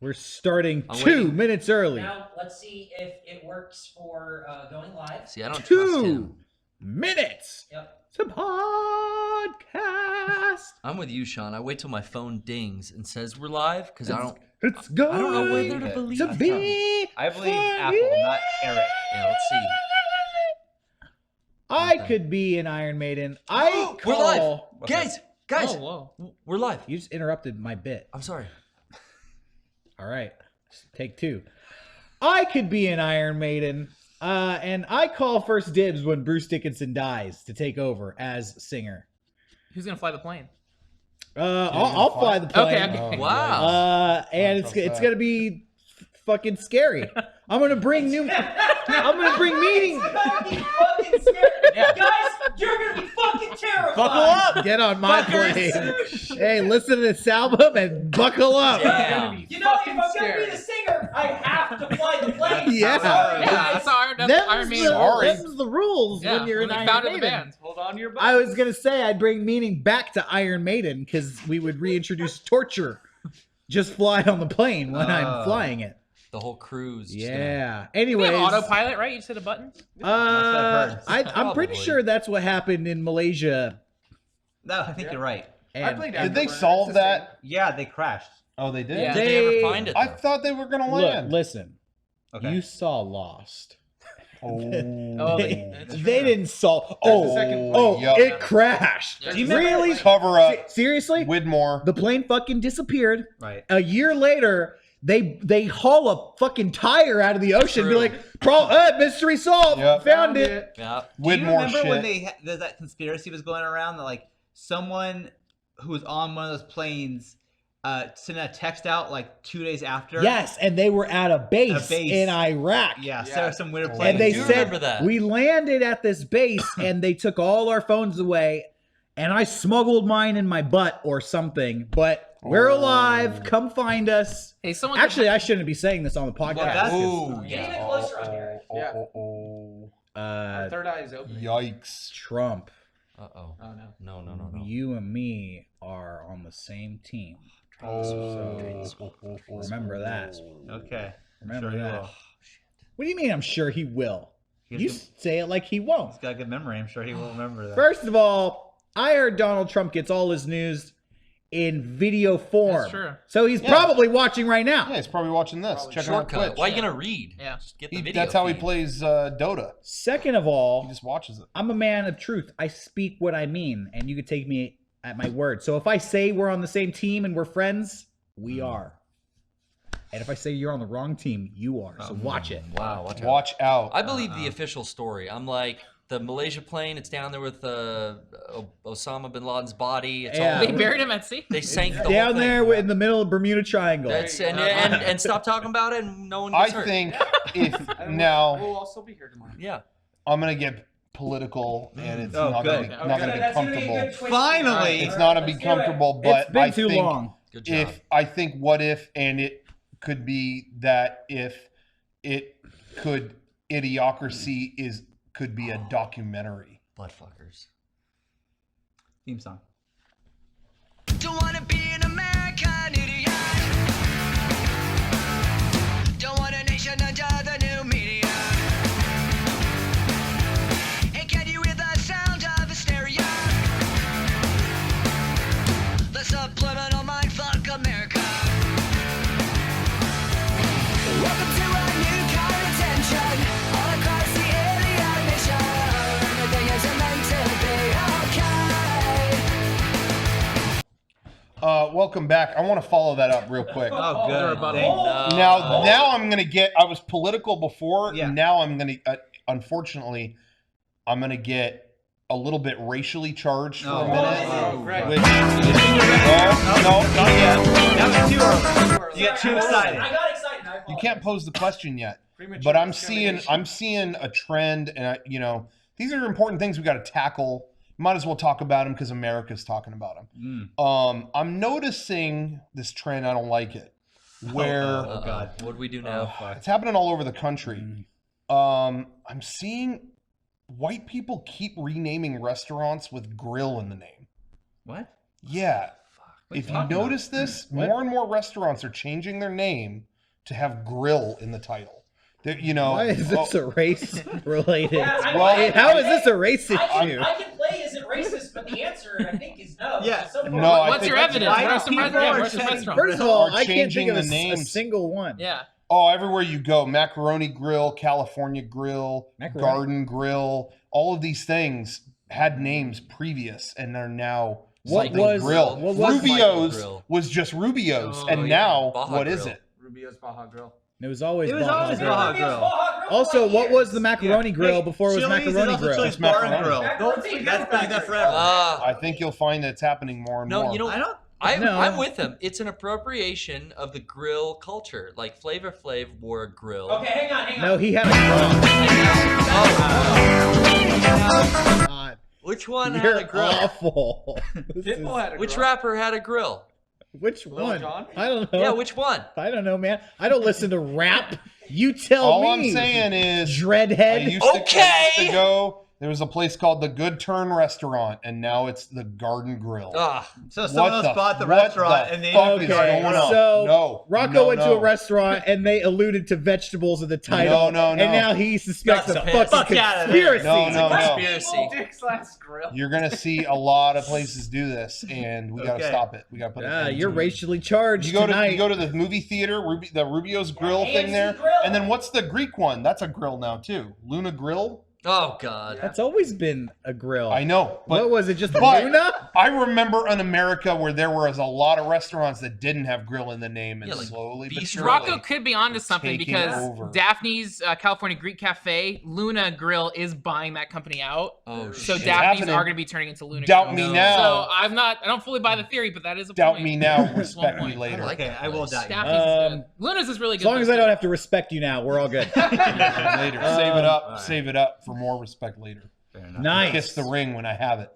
We're starting 2 minutes early. Now, let's see if it works for going live. See, I don't trust him. 2 minutes. Yep. It's a podcast. I'm with you, Sean. I wait till my phone dings and says we're live because I don't know whether to believe. to be. I believe Apple, not Eric. Yeah, let's see. I could be an Iron Maiden. We're live, guys. Oh, whoa. We're live. You just interrupted my bit. I'm sorry. All right, take 2. I could be an Iron Maiden, and I call first dibs when Bruce Dickinson dies to take over as singer. Who's gonna fly the plane? I'll fly the plane. Okay. Wow. And it's gonna be fucking scary. I'm gonna bring meaning. Yeah. Guys, you're gonna be fucking terrified. Buckle up. Get on my plane. Hey, listen to this album and buckle up. Yeah. You know, if I'm gonna be the singer, I have to fly the plane. Yeah. That's Iron Maiden. Them's the rules when you're an Iron Maiden. Band. Hold on to your butt. I was gonna say I'd bring meaning back to Iron Maiden because we would reintroduce torture. Just fly on the plane when I'm flying it. The whole cruise. Yeah. We Anyways, have autopilot, right? You just hit a button. I'm pretty sure that's what happened in Malaysia. No, I think you're right. Did they solve that? Yeah, they crashed. Oh, they did? Yeah. Did they ever find it? I though? thought they were going to land. Listen. Okay. You saw Lost. They They didn't solve. the second plane. Yup. It crashed. Yeah. Do you remember- Really? Cover up. Seriously? Widmore. The plane fucking disappeared. Right. A year later, they haul a fucking tire out of the ocean. And be like, mystery solved. Yep. Found it. Yeah. Do you Widmore remember shit. when that conspiracy was going around that like someone who was on one of those planes sent a text out like 2 days after? Yes, and they were at a base in Iraq. Yeah, so there was some weird plane. And they do said remember that. we landed at this base and they took all our phones away and I smuggled mine in my butt or something, but we're alive. Come find us. Hey, someone. Actually, I shouldn't be saying this on the podcast. that's Ooh, good. Get yeah. even closer on here. Third eye is open. Yikes. Trump, Uh-oh. Oh no. No. you and me are on the same team. Remember that. Okay. Remember Sure he that. will. What do you mean I'm sure he will? He's You good- say it like he won't. He's got a good memory. I'm sure he will remember that. First of all, I heard Donald Trump gets all his news in video form. That's true. So he's probably watching right now. Yeah, he's probably watching this. Checking out Shortcut. Twitch. Why are you gonna read? Yeah. Just get the video. That's how he feed. plays Dota. Second of He all, just watches it. I'm a man of truth. I speak what I mean, and you could take me at my word. So if I say we're on the same team and we're friends, we are. And if I say you're on the wrong team, you are. So watch it. Wow. Watch out. Watch out. I believe the official story. I'm like the Malaysia plane. It's down there with Osama bin Laden's body. It's Yeah. all They buried him at sea. They sank the Down whole thing. there in the middle of Bermuda Triangle. That's and stop talking about it, and no one gets I hurt. think if now We'll also be here tomorrow. Yeah. I'm going to get political and it's Oh, not good. going to be comfortable. Finally! It's not going to be comfortable, but It's been I too think long. Good job. what if, and it could be that if it could, Idiocracy could be a documentary. Buttfuckers. Theme song. Don't wanna be an American idiot. Don't want a nation under the new media. Hey, can you hear the sound of hysteria? The subliminal mindfuck America. Welcome to a new kind of tension all across the alien mission. Everything isn't meant to be okay. Welcome back. I want to follow that up real quick. Oh, good. Now I'm gonna get. I was political before. Yeah. Now I'm gonna. Unfortunately, I'm gonna get a little bit racially charged for a minute. right. Which, no, not yet. That was too early. You got too excited. I got excited. I You apologize. can't pose the question yet. But I'm seeing a trend, and these are important things we got to tackle. Might as well talk about them because America's talking about them. I'm noticing this trend. I don't like it. Where Oh God. What do we do now? it's happening all over the country. I'm seeing white people keep renaming restaurants with grill in the name. What? Yeah. If you notice this, more and more restaurants are changing their name to have grill in the title. You know, Why is this a race related? Yeah, Well, how is this a race issue? I can play is it racist, but the answer I think is no. Yeah. So far, No, I What's think your that's evidence? why What are some people yeah, are where's some saying- restaurants? First of all, Are I can't changing think of a, the a names. single one. Yeah. Oh, everywhere you go, Macaroni Grill, California Grill, Macaroni. Garden Grill, all of these things had names previous and are now What something was- grill. what was Michael Rubio's Grill? was just Rubio's, Oh, and yeah. now Baja what is Grill. it? Rubio's Baja Grill. It was always It was Baja always Grill. Baja Rubio's Grill. Baja Grill for Also, like what was years. the macaroni grill Hey, before it was Chili's is macaroni also grill? Chili's It's Bar and macaroni. Grill. Macaroni That's been there forever. I think you'll find that it's happening more and more. No, you know, I don't. I'm with him. It's an appropriation of the grill culture. Like Flavor Flav wore a grill. Okay, hang on. No, he had a grill. God, Which one had you're a grill? awful. This is- Pitbull had a Which grill. rapper had a grill? which Lil one? Jon? I don't know. Yeah, which one? I don't know, man. I don't listen to rap. You tell All me. I'm saying is, Dreadhead. I used to go. There was a place called the Good Turn Restaurant, and now it's the Garden Grill. Ah, So someone else bought the restaurant and they fuck named is it Garden going Grill. on? So No, Rocco no, went to no. a restaurant and they alluded to vegetables in the title. No, And now he suspects a Got the fucking fuck outta there. conspiracy. No, no. conspiracy. Dick's Last Grill. You're gonna see a lot of places do this, and we gotta Okay. stop it. We gotta put it. Ah, you're racially charged You go tonight. to the movie theater, the Rubio's Grill AMC thing there, Grill. and then what's the Greek one? That's a grill now too. Luna Grill. oh God. That's always been a grill. I know, but What was it? Just but- Luna? I remember in America where there was a lot of restaurants that didn't have grill in the name, and Yeah, like slowly but Bistro. surely. Rocco could be onto something taking because over. Daphne's California Greek Cafe, Luna Grill is buying that company out. Oh So shit. Daphne's happening. are going to be turning into Luna Doubt Grill. me now. So I don't fully buy the theory, but that is a Doubt point. me now, That's respect one me point. later. I like Okay, that I will place. doubt you. Daphne's is good. Luna's is really As good. long as I don't have to respect you now, we're all good. Later, save it up. Alright. Save it up for more respect later. Fair enough. Nice. Kiss the ring when I have it.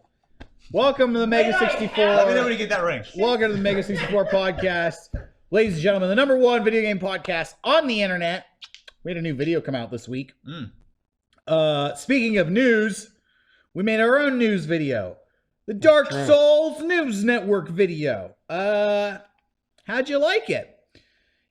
Welcome to the Mega Let me know 64. when you get that ring. Welcome to the Mega 64 podcast. Ladies and gentlemen, the number one video game podcast on the internet. We had a new video come out this week. Speaking of news, we made our own news video. The Dark True. Souls News Network video. How'd you like it?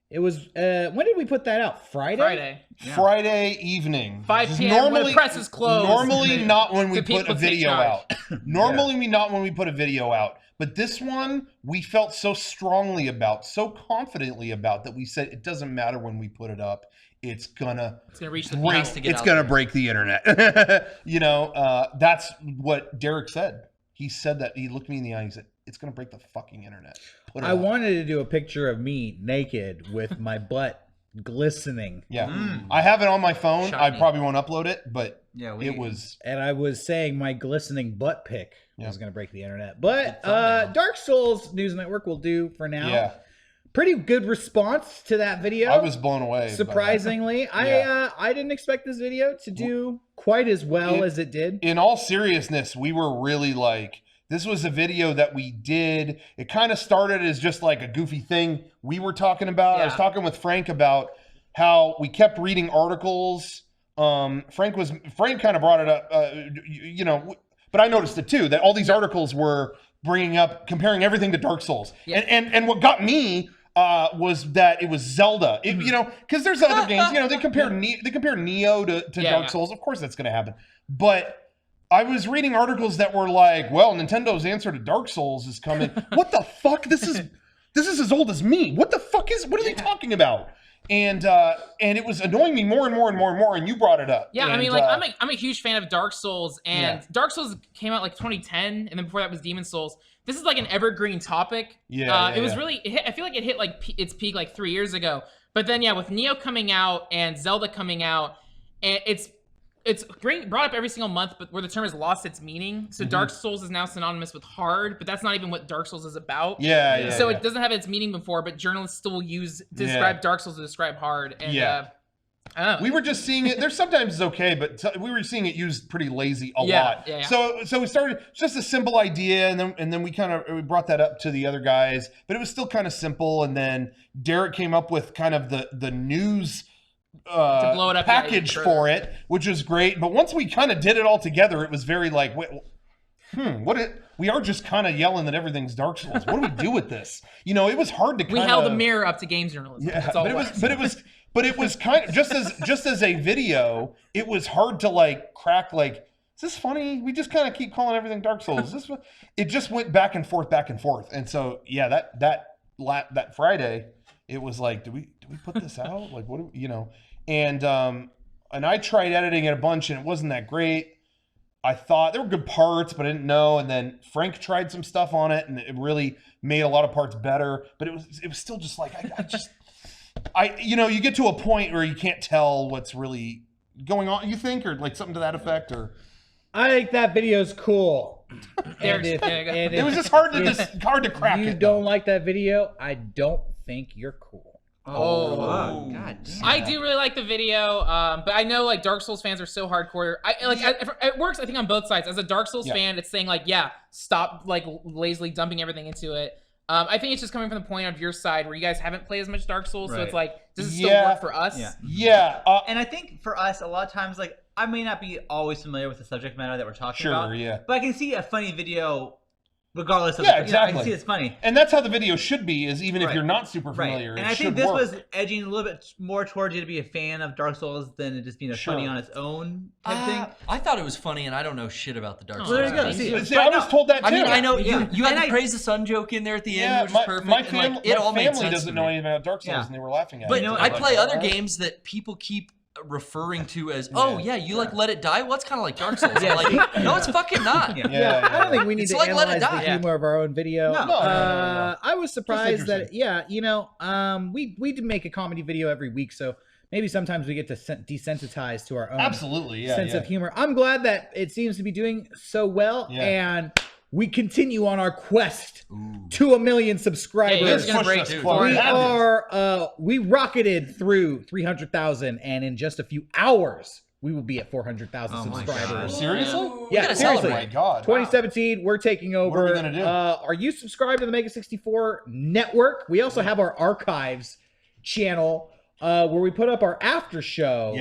It was, when did we put that out? Friday? Yeah. Friday evening. 5 This is p.m. when the press is closed. Normally not when we The put a people take video charge. out. Normally we not when we put a video out. But this one we felt so strongly about, so confidently about that we said it doesn't matter when we put it up. It's gonna It's going to reach the break. Has to get It's out gonna there. break the internet. You know, that's what Derek said. He said that. He looked me in the eye. And he said, "It's gonna break the fucking internet." Put it I up. wanted to do a picture of me naked with my butt glistening. Yeah, I have it on my phone. I Shiny. probably won't upload it, but Yeah, it was. And I was saying my glistening butt pic Yeah. was going to break the internet. But Good thumbnail. Dark Souls News Network will do for now. Yeah, Pretty good response to that video. I was blown away. by that. Surprisingly, I didn't expect this video to do quite as well as it did. In all seriousness, we were really like, this was a video that we did. It kind of started as just like a goofy thing we were talking about. I was Yeah. talking with Frank about how we kept reading articles. Frank kind of brought it up, you know, but I noticed it too, that all these articles were bringing up, comparing everything to Dark Souls. Yeah. And what got me was that it was Zelda. It, you know, because there's other games, you know, they compare Neo to Yeah, Dark yeah. Souls. Of course that's going to happen. But I was reading articles that were like, well, Nintendo's answer to Dark Souls is coming. What the fuck? This is as old as me. What are they talking about? And it was annoying me more and more and more and more, and you brought it up. Yeah, I And, mean, like I'm a huge fan of Dark Souls, and Yeah. Dark Souls came out like 2010, and then before that was Demon Souls. This is like an evergreen topic. Yeah, It was yeah. really. I feel like it hit like its peak like 3 years ago. But then yeah, with Neo coming out and Zelda coming out, and it's brought up every single month, but where the term has lost its meaning. So Dark Souls is now synonymous with hard, but that's not even what Dark Souls is about. Yeah. So it doesn't have its meaning before, but journalists still will use to Yeah. describe Dark Souls to describe hard. And Yeah. I don't know. We were just seeing it. There's sometimes it's okay, but we were seeing it used pretty lazy a Yeah, lot. yeah, yeah. So we started just a simple idea, and then we brought that up to the other guys, but it was still kind of simple. And then Derek came up with kind of the news blow it up, package yeah, for it, which was great. But once we kind of did it all together, it was very like, wait, we are just kind of yelling that everything's Dark Souls. What do we do with this? You know, it was hard to. We held a mirror up to games journalism. Yeah, That's all but it was kind of just as a video. It was hard to like crack. Like, is this funny? We just kind of keep calling everything Dark Souls. It just went back and forth, and so yeah, that Friday, it was like, do we put this out? Like, what do we, you know? And I tried editing it a bunch, and it wasn't that great. I thought there were good parts, but I didn't know. And then Frank tried some stuff on it, and it really made a lot of parts better. But it was still just like you get to a point where you can't tell what's really going on. You think, or like something to that effect, or I think that video's cool. It was just hard to crack. You don't like that video? I don't think you're cool. Oh, God damn. I do really like the video, but I know like Dark Souls fans are so hardcore. It works, I think, on both sides. As a Dark Souls fan, it's saying like, yeah, stop like lazily dumping everything into it. I think it's just coming from the point of your side where you guys haven't played as much Dark Souls, so it's like, does it still work for us? Yeah. And I think for us, a lot of times, like, I may not be always familiar with the subject matter that we're talking about. Sure, yeah. But I can see a funny video regardless of exactly. I can see it's funny. And that's how the video should be, is even if you're not super familiar. And I think this was edging a little bit more towards you to be a fan of Dark Souls than it just being funny on its own type thing. I thought it was funny, and I don't know shit about the Dark Souls. Well, there you go. See, I was told that too. I mean, I know you had the praise the sun joke in there at the end, which is perfect. My family doesn't know anything about Dark Souls, and they were laughing at it. But I play other games that people keep referring to as, you like Let It Die? Well, it's kind of like Dark Souls. Like, no, it's fucking not. I don't think we need to like analyze the humor of our own video. No. I was surprised that, we do make a comedy video every week, so maybe sometimes we get to desensitize to our own sense of humor. I'm glad that it seems to be doing so well, and we continue on our quest to 1 million subscribers. We rocketed through 300,000, and in just a few hours, we will be at 400,000 subscribers. Seriously? Yeah, seriously. Oh my God. 2017, we're taking over. What are we gonna do? Are you subscribed to the MEGA64 network? We also have our archives channel where we put up our after show.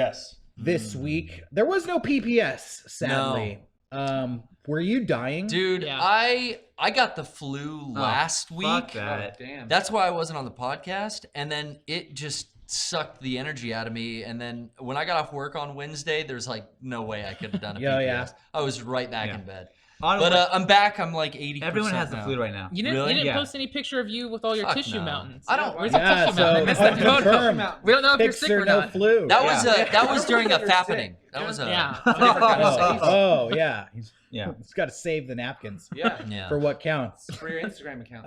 This week. There was no PPS, sadly. No. Were you dying? Dude, I got the flu last week. Fuck that. Damn. That's why I wasn't on the podcast. And then it just sucked the energy out of me. And then when I got off work on Wednesday, there's like no way I could have done a PPS. I was right back in bed. But I'm back. I'm like 80%. Everyone has the flu right now. You didn't post any picture of you with all your tissue mountains. I don't. Where's the tissue mountain? I missed that photo. We don't know if you're sick or not. Flu. That was during a fappening. That was a different kind of safety. It's got to save the napkins. Yeah. For what counts. For your Instagram account.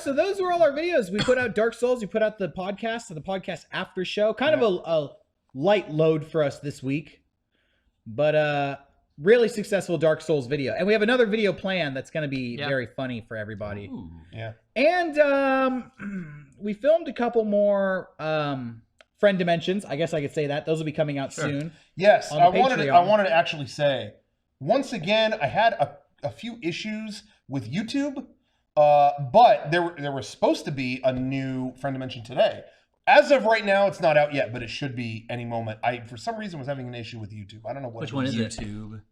So those were all our videos. We put out Dark Souls. We put out the podcast and the podcast after show. Kind of a light load for us this week. But really successful Dark Souls video. And we have another video planned that's going to be very funny for everybody. Ooh. Yeah. And we filmed a couple more Friend Dimensions. I guess I could say that. Those will be coming out soon. Yes. I wanted to actually say, once again, I had a few issues with YouTube, but there was supposed to be a new Friend Dimension today. As of right now, it's not out yet, but it should be any moment. I, for some reason, was having an issue with YouTube. I don't know what. Which one is it? YouTube.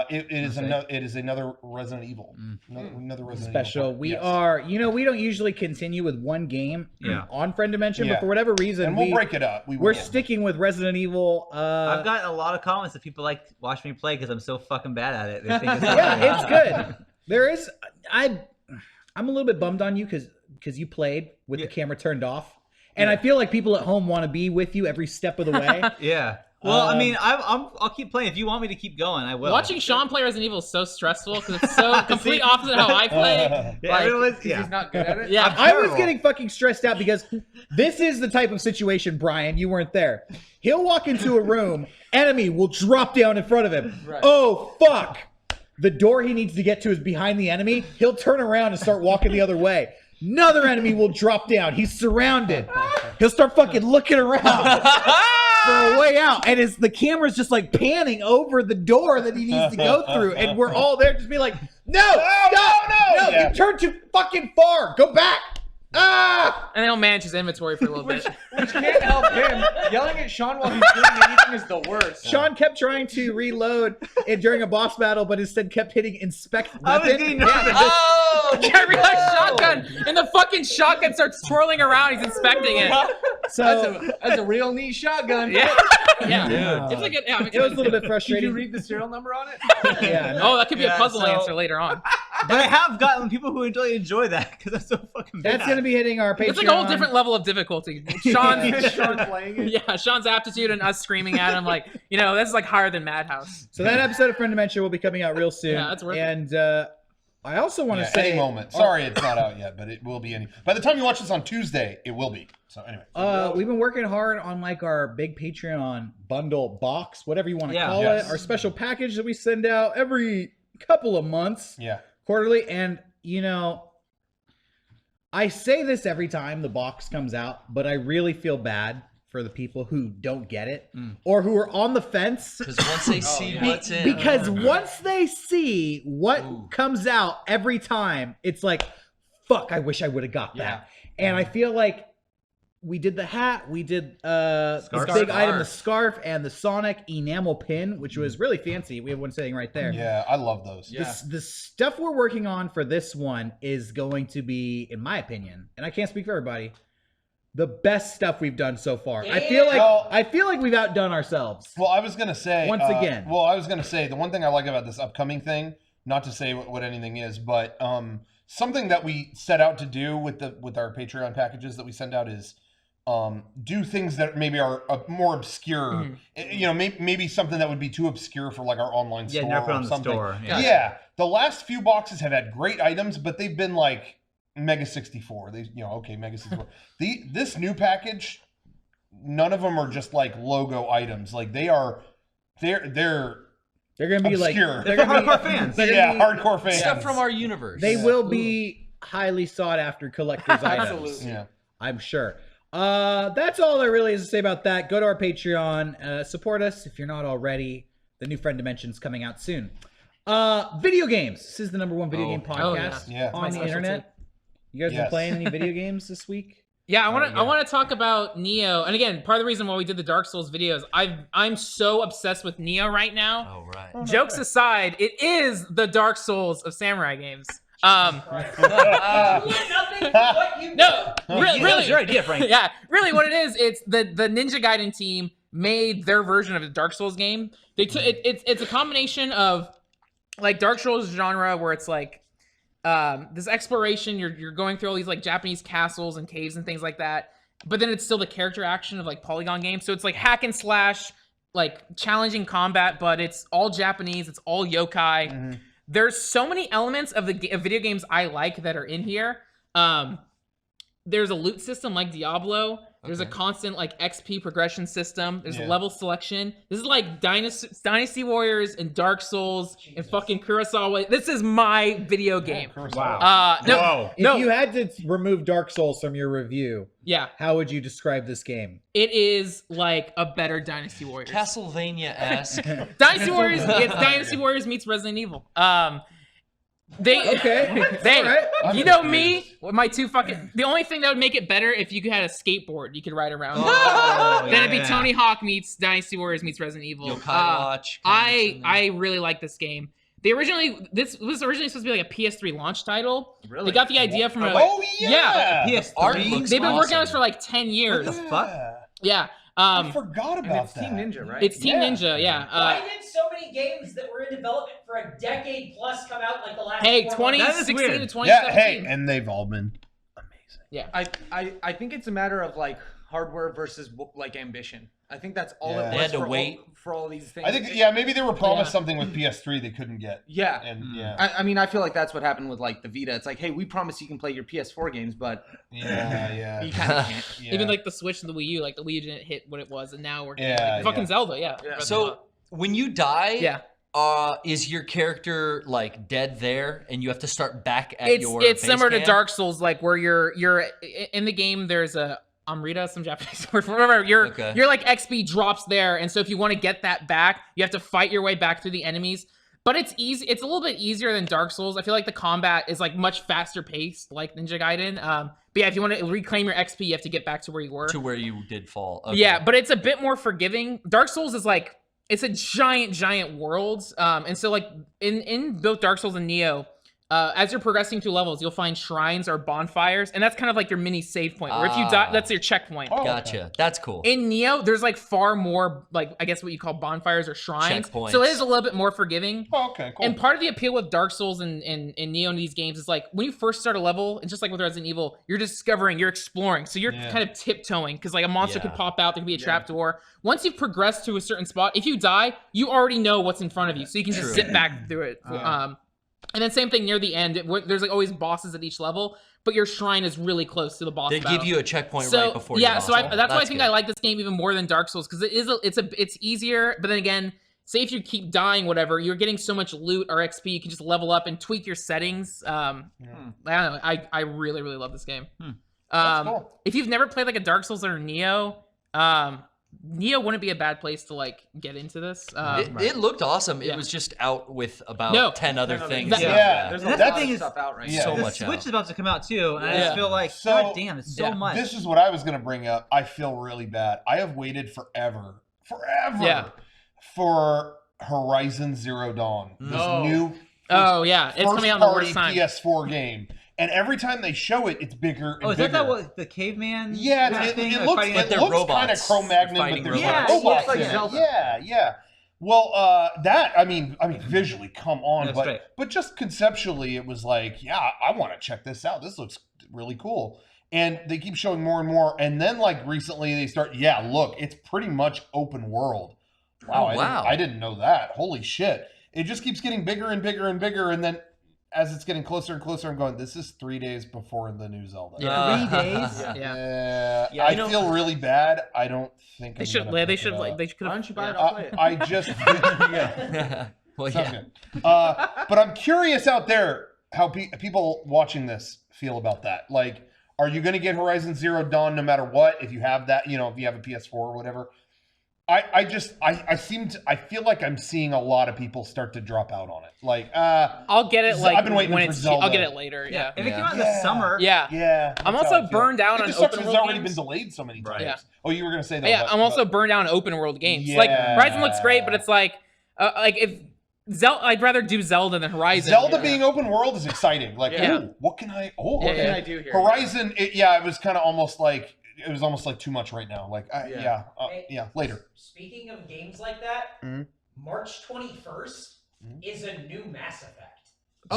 It is another Resident Evil. Another Resident Special. Evil. We are, we don't usually continue with one game on Friend Dimension, but for whatever reason, and we'll break it up. We're sticking with Resident Evil. I've gotten a lot of comments that people like watch me play because I'm so fucking bad at it. They think it's it's good. There is, I'm a little bit bummed on you because you played with the camera turned off. And I feel like people at home want to be with you every step of the way. Well, I mean, I'll keep playing. If you want me to keep going, I will. Watching Sean play Resident Evil is so stressful because it's so complete opposite of how I play. He's not good at it. Yeah, I was getting fucking stressed out because this is the type of situation, Brian, you weren't there. He'll walk into a room, enemy will drop down in front of him. Right. Oh, fuck. The door he needs to get to is behind the enemy. He'll turn around and start walking the other way. Another enemy will drop down. He's surrounded. He'll start fucking looking around for a way out. And the camera's just like panning over the door that he needs to go through. And we're all there just be like, no, you turned too fucking far. Go back. Ah! And then he'll manage his inventory for a little bit. Which can't help him. Yelling at Sean while he's doing anything is the worst. Sean kept trying to reload during a boss battle, but instead kept hitting inspect I was weapon. getting nervous. Oh, Yeah, reload shotgun, and the fucking shotgun starts twirling around. He's inspecting it. So That's a real neat shotgun. Yeah, yeah. Dude. It's like it was a little bit Did frustrating. you read the serial number on it? Yeah, Oh, that could be a Yeah, puzzle so- answer later on. But I have gotten people who enjoy that because I'm so fucking bad. That's gonna be hitting our Patreon. It's like a whole different level of difficulty. Sean's, Sean playing it. yeah, Sean's aptitude and us screaming at him like, this is like higher than Madhouse. So that episode of Friend Dementia will be coming out real soon. Yeah, that's worth it. And I also want to Yeah, say, any moment. Sorry, it's not out yet, but it will be any. By the time you watch this on Tuesday, it will be. So anyway. we've been working hard on like our big Patreon bundle box, whatever you want to Yeah. call Yes. it, our special package that we send out every couple of months, Yeah. quarterly. And I say this every time the box comes out, but I really feel bad for the people who don't get it or who are on the fence. Because once they see what's in, Because once they see what comes out every time, it's like, fuck, I wish I would have got that. And I feel like we did the hat, we did this big item, the scarf, and the Sonic enamel pin, which was really fancy. We have one sitting right there. Yeah, I love those. Yeah. The stuff we're working on for this one is going to be, in my opinion, and I can't speak for everybody, the best stuff we've done so far. I feel like we've outdone ourselves. Well, I was gonna say Once again. Well, I was gonna say the one thing I like about this upcoming thing, not to say what anything is, but something that we set out to do with our Patreon packages that we send out is do things that maybe are more obscure. Maybe something that would be too obscure for like our online store. Yeah, not put or on the something. store. Yeah. The last few boxes have had great items, but they've been like MEGA64. MEGA64. This new package, none of them are just like logo items. Like they're They're gonna be obscure. like They're hardcore fans. Hardcore fans. stuff from our universe. They will be highly sought after collector's items. Absolutely. Yeah. I'm sure. That's all there really is to say about that. Go to our Patreon. Support us if you're not already. The new Friend Dimension's coming out soon. Video games. This is the #1 video game podcast yeah. on the internet. You guys been playing any video games this week? Yeah, I want to talk about Neo. And again, part of the reason why we did the Dark Souls videos, I'm so obsessed with Neo right now. Oh right. Jokes aside, it is the Dark Souls of samurai games. Nothing. What you No, really, That was your idea, Frank. yeah, really, what it is, it's the Ninja Gaiden team made their version of the Dark Souls game. They took it's a combination of like Dark Souls genre where it's like this exploration. You're going through all these like Japanese castles and caves and things like that. But then it's still the character action of like polygon games. So it's like hack and slash, like challenging combat, but it's all Japanese. It's all yokai. Mm-hmm. There's so many elements of video games I like that are in here. There's a loot system like Diablo. There's a constant like XP progression system. There's a level selection. This is like Dynasty Warriors and Dark Souls and fucking Kurosawa. This is my video game. Wow. No, If you had to remove Dark Souls from your review, how would you describe this game? It is like a better Dynasty Warriors. Castlevania-esque. Dynasty Warriors. It's Dynasty Warriors meets Resident Evil. They you know me, my two fucking. The only thing that would make it better if you had a skateboard you could ride around. Then it'd be Tony Hawk meets Dynasty Warriors meets Resident Evil. Yokai Watch. I really like this game. This was originally supposed to be like a PS3 launch title. Really? They got the idea from a PS3. Art looks They've been working on awesome. this for like 10 years. What the fuck? Yeah. I forgot And about it's that. Team Ninja, right? It's Team Ninja, yeah. Why did so many games that were in development for a decade plus come out like the last? Hey, 4 months? 2016 to weird. 2017. Yeah, hey, and they've all been amazing. Yeah. I think it's a matter of like hardware versus like ambition. I think that's all Yeah. it They was had to for wait. for all these things. I think, maybe they were promised something with PS3 they couldn't get. Yeah. And I mean, I feel like that's what happened with like the Vita. It's like, hey, we promise you can play your PS4 games, but you kind of can't. yeah. Even like the Switch and the Wii U, like the Wii U didn't hit what it was, and now we're Yeah, fucking yeah. Zelda, yeah. So when you die, Yeah. is your character like dead there, and you have to start back at your It's base similar to camp? Dark Souls, like where you're in the game. There's a Amrita, some Japanese word for whatever. Your like XP drops there, and so if you want to get that back, you have to fight your way back through the enemies. But it's easy. It's a little bit easier than Dark Souls. I feel like the combat is like much faster paced, like Ninja Gaiden. But yeah, if you want to reclaim your XP, you have to get back to where you were. To where you did fall. Okay. Yeah, but it's a bit more forgiving. Dark Souls is like, it's a giant world. And so like in both Dark Souls and Neo, as you're progressing through levels, you'll find shrines or bonfires, and that's kind of like your mini save point. Or if you die, that's your checkpoint. Oh, Gotcha. okay. That's cool. In Neo, there's like far more, like I guess what you call bonfires or shrines. Checkpoints. So it is a little bit more forgiving. Oh, okay, cool. And part of the appeal with Dark Souls and Neo in these games is like when you first start a level, and just like with Resident Evil, you're discovering, you're exploring. So you're kind of tiptoeing because like a monster could pop out, there could be a trapdoor. Once you've progressed to a certain spot, if you die, you already know what's in front of you. So you can just sit back through it. And then same thing near the end. There's like always bosses at each level, but your shrine is really close to the boss They battle. give you a checkpoint So right before yeah, you so that's why I think I like this game even more than Dark Souls because it's easier. But then again, say if you keep dying, whatever, you're getting so much loot or XP, you can just level up and tweak your settings. I don't know. I really love this game. That's cool. If you've never played like a Dark Souls or a Neo, Neo wouldn't be a bad place to like get into this. It looked awesome. It was just out with about 10 other things. There's That a lot thing of is stuff out right yeah. now. So the much Switch out. is about to come out too, and I just feel like, So- god damn, it's so much. This is what I was going to bring up. I feel really bad. I have waited forever for Horizon Zero Dawn. This new Oh yeah, it's coming out in the worst time. PS4 game. And every time they show it, it's bigger and Oh, is bigger. that what the caveman? Yeah, it thing, looks fighting it they're looks robots. kind of Cro-Magnon, but Fighting there's robots. like robots Yeah, in it's like it. Zelda. Yeah. Well, that I mean, visually, come on, That's but right. but just conceptually, it was like, yeah, I want to check this out. This looks really cool. And they keep showing more and more, and then like recently, they start, look, it's pretty much open world. Wow, wow. I didn't know that. Holy shit! It just keeps getting bigger and bigger and bigger, and then as it's getting closer and closer, I'm going, this is 3 days before the new Zelda. 3 days. Yeah. I feel really bad. I don't think They should. They should. Like. They should. Why don't you buy it? I'll play it. I just Well, sounds yeah. good. But I'm curious out there how people watching this feel about that. Like, are you going to get Horizon Zero Dawn no matter what? If you have that, if you have a PS4 or whatever. I feel like I'm seeing a lot of people start to drop out on it. Like, I'll get it like I've been waiting when for it's. Zelda. I'll get it later. Yeah. If it came out in the summer, Yeah. I'm that's how I also feel. burned down It on just sucks open because world it's already games. been delayed so many times. Yeah. Oh, you were going to say that. Yeah, but- I'm also but- burned down on open world games. Like Horizon looks great, but it's like if Zelda, I'd rather do Zelda than Horizon. Zelda being open world is exciting. Like, ooh, what can I? Oh, What okay. can I do here? Horizon, it was kind of almost like too much right now. Like, later. Speaking of games like that, Mhm. March 21st is a new Mass Effect.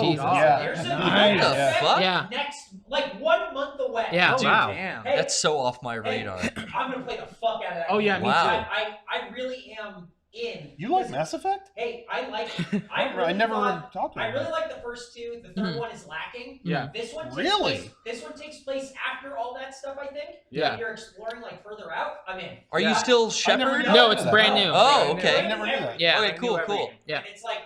Jesus. Yeah. There's a new Nice. Mass The Effect fuck? Yeah. next, like 1 month away. Yeah. Dude, wow. damn. Hey, That's so off my radar. I'm gonna play the fuck out of that. Oh, yeah, game. me Wow. I really am in. You like Mass Effect? Hey, I like. I never thought- talked I about really it. like the first two. The third one is lacking. Yeah. This one takes Really? place, this one takes place after all that stuff, I think. Yeah. And you're exploring like further out. I'm in. Are you Yeah. still never Shepard? knew No, that. it's brand new. Oh, I okay. never knew that. Yeah. Okay, cool, cool. Yeah. And it's like,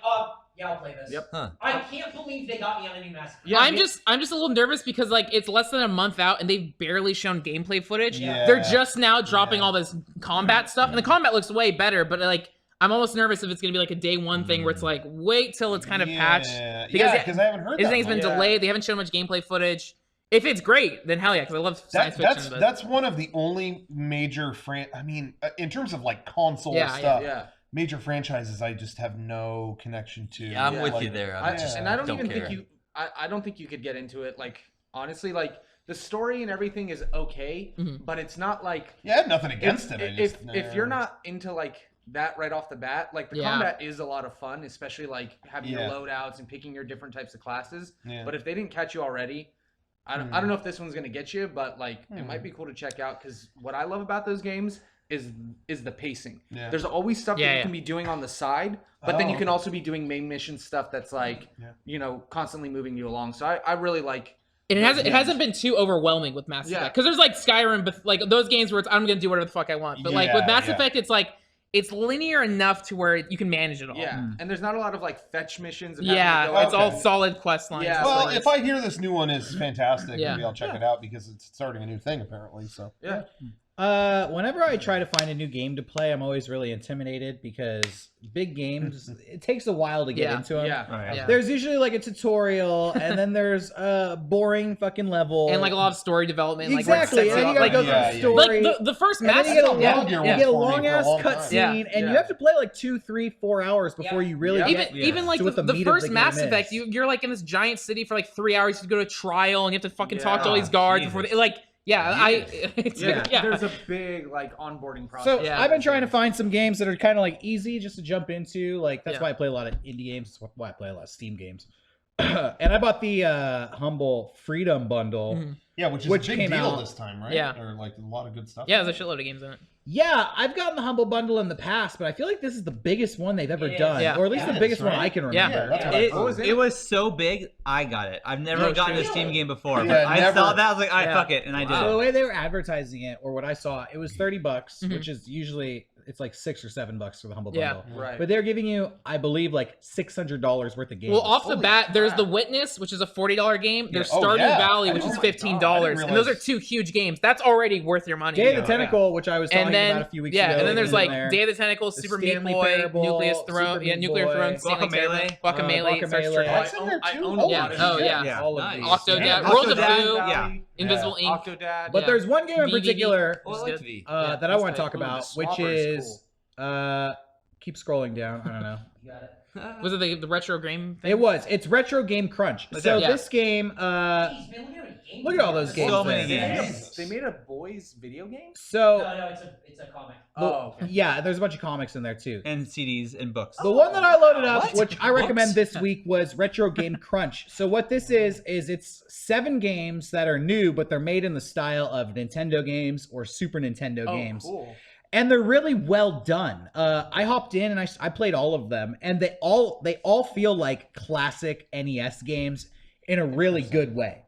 yeah, I'll play this. Yep. Huh. I can't believe they got me on a new Mass Effect. Yeah, I'm me- just a little nervous because like it's less than a month out and they've barely shown gameplay footage. Yeah. They're just now dropping Yeah. all this combat stuff, and the combat looks way better. But like, I'm almost nervous if it's gonna be like a day one thing where it's like wait till it's kind of patched. Because Because I haven't heard that. Everything's been one. delayed. They haven't shown much gameplay footage. If it's great, then hell yeah, because I love science fiction. But That's one of the only major in terms of like console stuff. Yeah. Major franchises I just have no connection to. Yeah, I'm Yeah. with Like, you there. I I don't even care. think I don't think you could get into it. Like honestly, like the story and everything is okay, Mhm. but it's not like Yeah, I had nothing against it. I just, if you're not into like that right off the bat, like the Yeah. combat is a lot of fun, especially like having Yeah. your loadouts and picking your different types of classes. Yeah. But if they didn't catch you already, I don't know if this one's gonna get you, but like it might be cool to check out because what I love about those games is the pacing. Yeah. There's always stuff that you can be doing on the side, but then you can okay. also be doing main mission stuff that's like constantly moving you along. So I really like. and it hasn't been too overwhelming with Mass Yeah. Effect because there's like Skyrim, but like those games where it's I'm gonna do whatever the fuck I want. But like with Yeah, Mass yeah. Effect, it's like it's linear enough to where you can manage it all. Yeah, and there's not a lot of like fetch missions. Of having to Yeah, go it's all Okay. solid quest lines. Yeah. Well, like if I hear this new one is fantastic, Yeah. maybe I'll check it out because it's starting a new thing apparently. So Yeah. Whenever I try to find a new game to play, I'm always really intimidated because big games, it takes a while to get into them. Yeah. There's usually like a tutorial, and then there's a boring fucking level, and like a lot of story development. Exactly, Like, and then you gotta go through the story. Like the first and then Mass you get a Effect. long, you get a long ass cutscene, and Yeah. you have to play like 2, 3, 4 hours before you really get even like to what the meat of first the Mass game Effect, is. you're like in this giant city for like 3 hours. You go to trial and you have to fucking talk to all Yeah. these guards before they, like. There's a big like onboarding process. So I've been trying to find some games that are kind of like easy just to jump into. Like that's why I play a lot of indie games. That's why I play a lot of Steam games. And I bought the Humble Freedom Bundle. Yeah, which is a big came deal out this time, right? Yeah. Or like a lot of good stuff. Yeah, there's a shitload of games in it. Yeah, I've gotten the Humble Bundle in the past, but I feel like this is the biggest one they've ever done, Yeah. or at least the biggest one right? I can Yeah. remember. That's what I thought. It was so big, I got it. I've never gotten a Steam game before. Yeah, But I never. saw that, I was like, all right, fuck it, and I did So it. the way they were advertising it, or what I saw, it was $30, Mhm. which is usually it's like $6 or $7 for the Humble Yeah. Bundle. Right. But they're giving you, I believe, like $600 worth of games. Well, off the Holy bat, there's crap. The Witness, which is a $40 game. There's Oh, Stardew yeah. Valley, which Oh is my $15, God, I didn't and those are realize- 2 huge games. That's already worth your money. Day of Yeah. the Tentacle, which I was talking And then about a few weeks ago. and then there's is like in there. Day of the Tentacle, The Super Meat Stanley Boy, Parable, Nucleus Throne, Super yeah, Meat Nuclear Boy, Throne, Stanley Guacamelee. Parable, Guacamelee, Guacamelee. Search Oh, Treasure. it's in there too? own Yeah. these. Oh, yeah. Yeah. All of Nice. these. Octodad, Yeah. World of Octodad, Blue, yeah. Invisible Ink. Octodad. But Yeah. there's one game in VVV. particular Oh, I like V. that I want to talk Ooh, the about, which Swapper is is keep scrolling down. I don't know. You got it. Was it the retro game thing? It was. It's Retro Game Crunch. So Yeah. this game, Jeez, man, look at how many games look at all those games So there. many games. They made a boys video game. So No, it's a comic. Oh, okay. yeah, there's a bunch of comics in there too. And CDs and books. The one that I loaded up, What? which I recommend Books? this week, was Retro Game Crunch. So what this is it's 7 games that are new, but they're made in the style of Nintendo games or Super Nintendo games. Cool. And they're really well done. I hopped in and I played all of them, and they all feel like classic NES games in a really good way.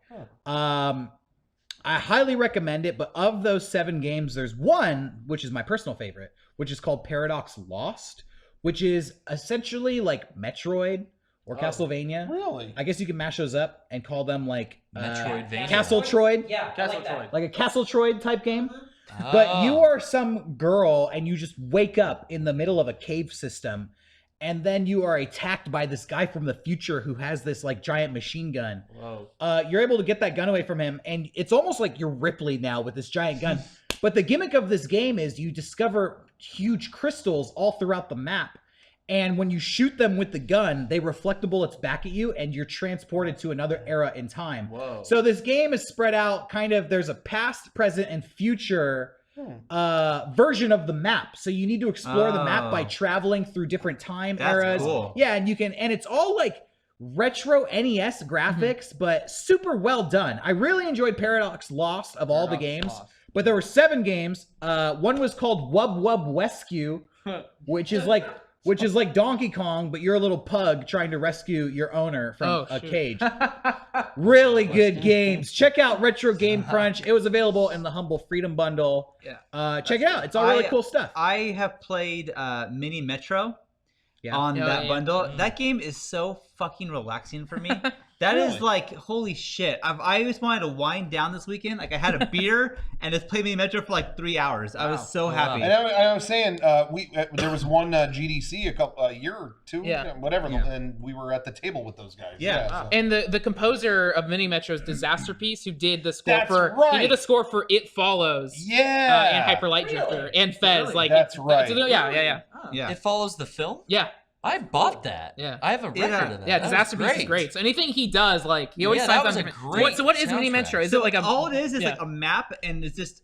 I highly recommend it. But of those 7 games, there's one which is my personal favorite, which is called Paradox Lost, which is essentially like Metroid or Castlevania. Really? I guess you can mash those up and call them like Metroidvania. Castle Troid, Yeah, I like that. Troid. like a Castle Troid type game. But you are some girl and you just wake up in the middle of a cave system, and then you are attacked by this guy from the future who has this like giant machine gun. Whoa. You're able to get that gun away from him, and it's almost like you're Ripley now with this giant gun. But the gimmick of this game is you discover huge crystals all throughout the map. And when you shoot them with the gun, they reflect bullets back at you, and you're transported to another era in time. Whoa. So this game is spread out kind of, there's a past, present, and future version of the map. So you need to explore the map by traveling through different time That's eras. cool. Yeah, and you can, and it's all like retro NES graphics, but super well done. I really enjoyed Paradox Lost of all the games. But there were 7 games. One was called Wub Wub Rescue, which is like Donkey Kong, but you're a little pug trying to rescue your owner from a cage. Really good games. Check out Retro Game Crunch. It was available in the Humble Freedom Bundle. Yeah. Check it out. It's all really cool stuff. I have played Mini Metro on that bundle. That game is so fucking relaxing for me. That is like, holy shit. I just wanted to wind down this weekend. Like I had a beer and just played Mini Metro for like 3 hours. I was so happy. And I was saying, there was one GDC a year or 2, whatever, and we were at the table with those guys. So. And the composer of Mini Metro's Disasterpiece, who did the score That's for right. he did the score for It Follows, Yeah. and Hyper Light Drifter, and Fez. Really? Like That's right. Yeah. Yeah. It follows the film? Yeah. I bought that. Yeah. I have a record of that. Yeah, That was Disasterpiece is great. So anything he does, like he always Yeah, signs that was on a different. great So what is Mini soundtrack. Metro? Is So it like a all it is yeah. like a map, and it's just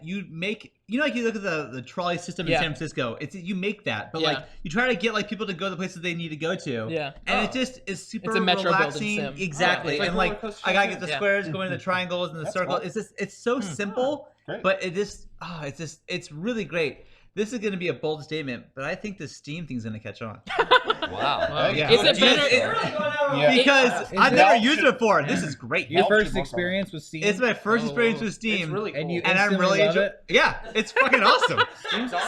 you make, you know, like you look at the trolley system in Yeah. San Francisco. It's you make that, but Yeah. like you try to get like people to go to the places they need to go to. Yeah. and it just is super It's a Metro building relaxing. sim. Exactly, It's like and roller like coaster I gotta get tycoon. the Yeah. squares, going to the triangles and the That's circle. cool. It's so simple, Great. but it just it's really great. This is going to be a bold statement, but I think the Steam thing's going to catch on. Wow. Yeah. Is it You're better? really going out on a Yeah. limb. Because Is I've it never all used it before. This is great. Your Helps first you experience with Steam? It's my first experience with It's Steam. really cool. And you and I'm instantly really love it? Yeah, it's fucking awesome.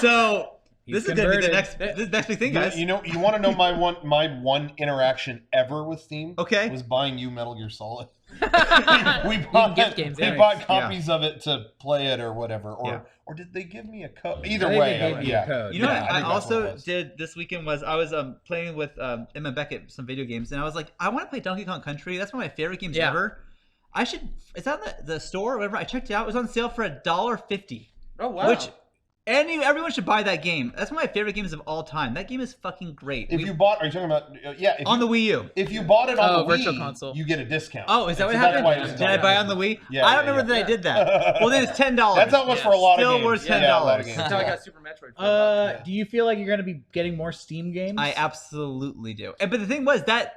So He's this is gonna be the converted. next big thing, guys. You want to know my one interaction ever with Steam? Okay. Was buying you Metal Gear Solid. we bought gift games, we yeah. bought copies of it to play it or whatever, or did they give me a code? Either way, You know Yeah, what I I think that's what it also was. did this weekend was I was playing with Emma Beckett some video games, and I was like, I want to play Donkey Kong Country. That's one of my favorite games ever. I should. It's on the store or whatever. I checked it out. It was on sale for $1.50. Oh wow. Which everyone should buy that game. That's one of my favorite games of all time. That game is fucking great. If you bought, are you talking about? On the Wii U. If you bought it on the Virtual Wii, console. you get a discount. Oh, is that what So that's happened? why it was Did I buy on the Wii? Yeah, I don't yeah, remember yeah. that I did that. Well, then it's $10. That's how it was for a lot of Still games. worth Yeah, a lot of $10. games. That's how I got Super Metroid. For a buck. Do you feel like you're gonna be getting more Steam games? I absolutely do. But the thing was that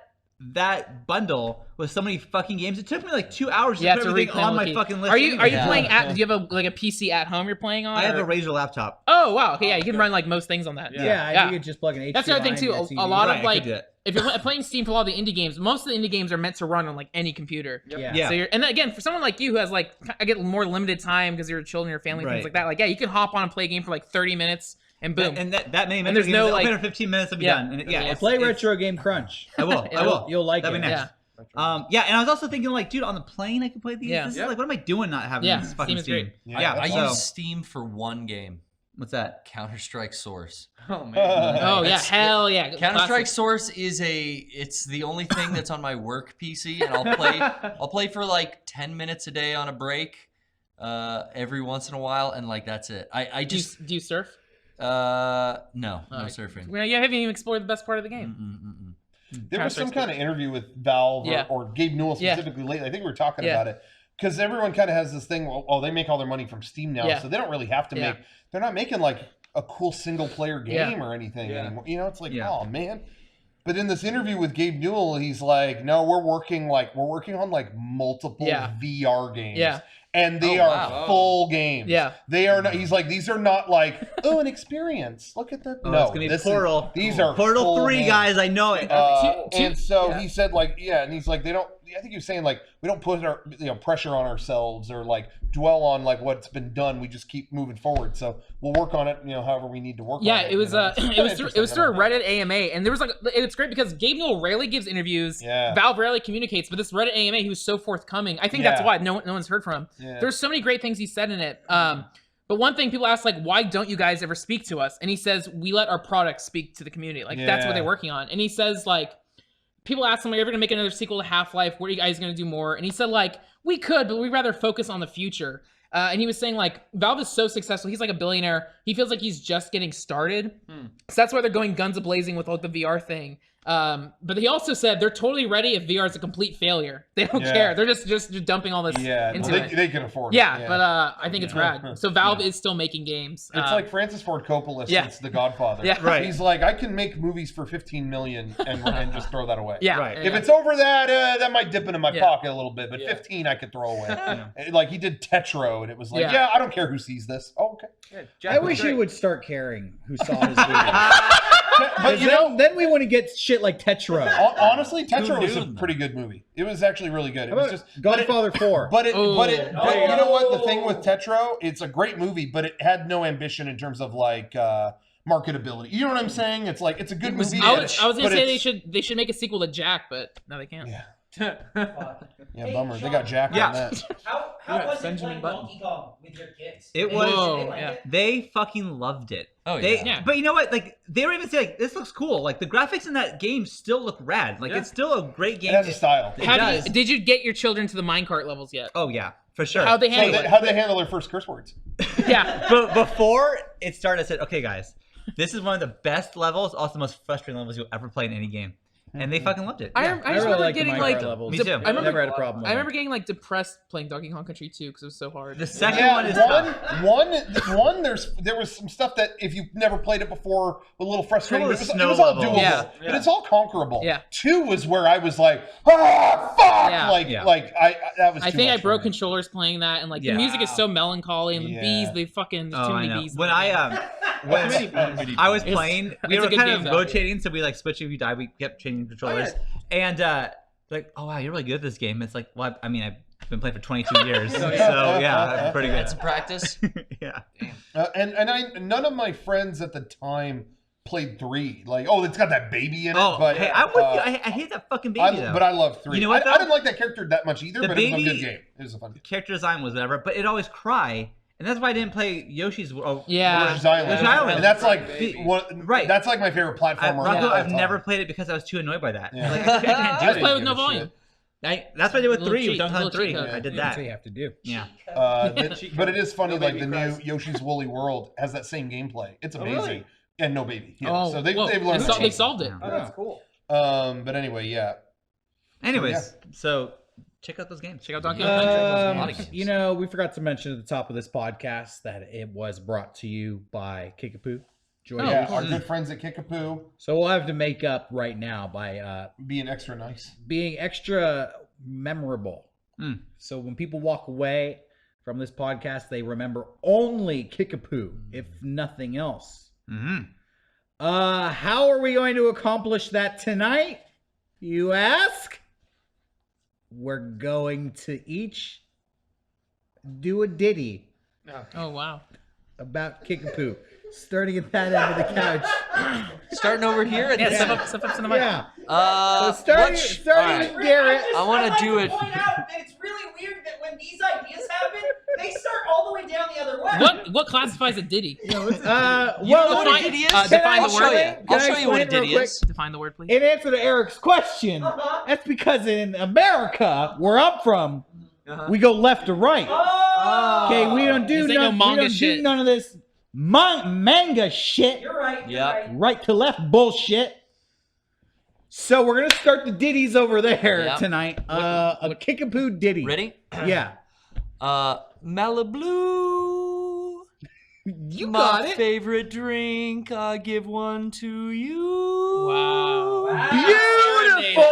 bundle was so many fucking games. It took me like 2 hours to put everything on my fucking list. Are you anyway. playing at? Do you have a PC at home you're playing on? I have or- a Razer laptop. Oh wow, okay, yeah, you can run like most things on that. Yeah, you could just plug an HDMI. That's the other thing too. and get A lot Right, of I like, could do that. if you're playing Steam for a lot of the indie games, most of the indie games are meant to run on like any computer. Yeah. Yeah. So and again, for someone like you who has like, I get more limited time because you're children, your family, Right. things like that. Like, yeah, you can hop on and play a game for like 30 minutes and boom. And that many And there's no, like like- 15 minutes will be Yeah. done. And Yeah, Play Retro Game Crunch. I will. I will. You'll like That'd it. be nice. Yeah. Yeah, and I was also thinking like, dude, on the plane I could play these. Yeah. This is like, what am I doing not having Yeah, this fucking Steam is great. Yeah, I so- use Steam for one game, What's that? Counter-Strike Source. Oh man. Oh yeah, It's- hell yeah. Counter-Strike Classic. Source it's the only thing that's on my work PC, and I'll play for like 10 minutes a day on a break, every once in a while, and like that's it. I Do just you surf? no surfing. Well, you haven't even explored the best part of the game. There was some Counter-Strike's kind of interview with Valve Yeah. or Gabe Newell Yeah. specifically lately. I think we were talking Yeah. about it because everyone kind of has this thing. Well, they make all their money from Steam now, Yeah. so they don't really have to Yeah. make. They're not making like a cool single player game or anything Yeah. anymore. You know, it's like, Yeah. oh man. But in this interview with Gabe Newell, he's like, no, we're working on like multiple Yeah. VR games. Yeah. And they Oh, are wow. full games. Yeah. They are not. He's like, these are not like, oh, an experience. Look at that. Oh, no, it's gonna be this is- Portal. these are Portal full 3, games. guys. I know it. And so yeah. he said, like, yeah, and he's like, they don't. I think he was saying like, we don't put our pressure on ourselves or like dwell on like what's been done. We just keep moving forward. So we'll work on it, however we need to work. Yeah, on it. it was It's kinda it was through interesting. a Reddit AMA, and there was like, it's great because Gabe Newell rarely gives interviews. Yeah. Valve rarely communicates, but this Reddit AMA, he was so forthcoming. I think that's Yeah. why no one's heard from him. Yeah. There's so many great things he said in it. But one thing people ask, like, why don't you guys ever speak to us? And he says, we let our products speak to the community. Like, that's what Yeah. they're working on. And he says, like, people ask him, are you ever going to make another sequel to Half-Life? What are you guys going to do more? And he said, like, we could, but we'd rather focus on the future. And he was saying, like, Valve is so successful. He's like a billionaire. He feels like he's just getting started. So that's why they're going guns a-blazing with, like, the VR thing. But he also said they're totally ready if VR is a complete failure. They don't Yeah. care. They're just dumping all this Yeah, into well, it. they can afford Yeah, it. but I think it's rad. So Valve is still making games. It's like Francis Ford Coppola yeah. since The Godfather. Yeah. Right. He's like, I can make movies for $15 million and just throw that away. yeah, Right. yeah. If it's over that, that might dip into my Yeah. pocket a little bit, but Yeah. 15 I could throw away. Like he did Tetro, and it was like, Yeah. yeah, I don't care who sees this. Oh, okay. Yeah, I Jack was wish great. you would start caring who saw his movie. But you know, then we wouldn't get shit like Tetro. honestly, Tetro was a knew? pretty good movie. It was actually really good. It How was about just Godfather 4. But you know what? The thing Oh. with Tetro, it's a great movie, but it had no ambition in terms of like marketability. You know what I'm saying? It's like it's a good movie. I was gonna but say it's- they should make a sequel to Jack, but no, they can't. Yeah, Fuck. yeah, Hey, bummer. They Sean, got Jack Yeah. on that. How Yeah, was it Benjamin playing Button. Donkey Kong with your kids? It They- was- they like yeah. it? They fucking loved it. Oh, They, yeah. Yeah. But you know what? Like they were even saying, like, this looks cool. Like the graphics in that game still look rad. Like Yeah. it's still a great It game. has a style. It How does. did you get your children to the minecart levels yet? Oh yeah, for sure. How'd they So handle it? how'd they handle their first curse words? Yeah. But before it started, I said, okay, guys, this is one of the best levels, also the most frustrating levels you'll ever play in any game. And they fucking loved it. I Yeah. just really remember like the getting Minecraft like levels. Me too. I remember, Never had a problem with I remember them. getting like depressed playing Donkey Kong Country 2 because it was so hard. The second Yeah, one is tough. one. There was some stuff that if you've never played it before, was a little frustrating. Some But of it the was snow all levels. doable. Yeah. But it's all conquerable. Yeah. 2 was where I was like, ah, fuck, Yeah. like Yeah. that was. I too think I much for broke me. controllers playing that, and like Yeah. the music is so melancholy, and the Yeah. bees, they fucking there's Oh, too I many know. bees. When I I was playing, we it's a were good kind game, of though. rotating, so we like switching. If you die, we kept changing controllers. And like, oh wow, you're really good at this game. It's like, well, I mean, I've been playing for 22 years, so yeah, I'm pretty Had good. some practice. Yeah. And none of my friends at the time played 3. Like, oh, it's got that baby in it. Oh, but hey, I'm with you. I hate that fucking baby though. But I love 3. You know what, I didn't like that character that much either, The but it was a good baby- game. It was a fun game. Character design was whatever, but it always cry, and that's why I didn't play Yoshi's. Yoshi's Island. Yoshi's Island. And that's like Right. That's like my favorite platformer. Rocco, of all I've time. never played it because I was too annoyed by that. Yeah. Like, I can't do Just it. play with no volume. That's what I did with Little 3. cheat- With Donkey Kong little 3. cheat code. I did That's that. what you have to do. Yeah. But it is funny, No like baby the cries. new Yoshi's Woolly World has that same gameplay. It's amazing. really? And no baby. Yeah. Oh, So they've whoa. learned. They solved it. Oh, that's cool. But anyway, yeah. Anyways, so check out those games. Check out Donkey Kong Country. a lot of games. You know, we forgot to mention at the top of this podcast that it was brought to you by Kickapoo. Joy Yeah, Juice. our good friends at Kickapoo So we'll have to make up right now by being extra nice. being extra memorable. So when people walk away from this podcast, they remember only Kickapoo, if nothing else. Mm-hmm. How are we going to accomplish that tonight, you ask? We're going to each do a ditty Oh, wow. about Kickapoo, starting at that end of the couch. Starting over here at Yeah, this. step up to the mic. Yeah. So Starting alright. with Garrett. I wanna I'd like do it. Point out that it's really weird that when these ideas happen, they start all the way down the other way. What classifies a ditty? You know Well, what a ditty is? define I'll the show word. you. Can I'll I show you what a explain real ditty quick? is. Define the word, please. in answer to Eric's question, Uh-huh. that's because in America, where I'm from, we go left to right. Oh! Okay, we don't do This ain't no manga we don't shit. do none of this manga shit. You're right. You're Yep. right. Right to left bullshit. So we're gonna start the ditties over there Yep. tonight. A Kickapoo ditty. Ready? Yeah. Malibu. You My got it. favorite drink. I give one to you. Wow. Beautiful.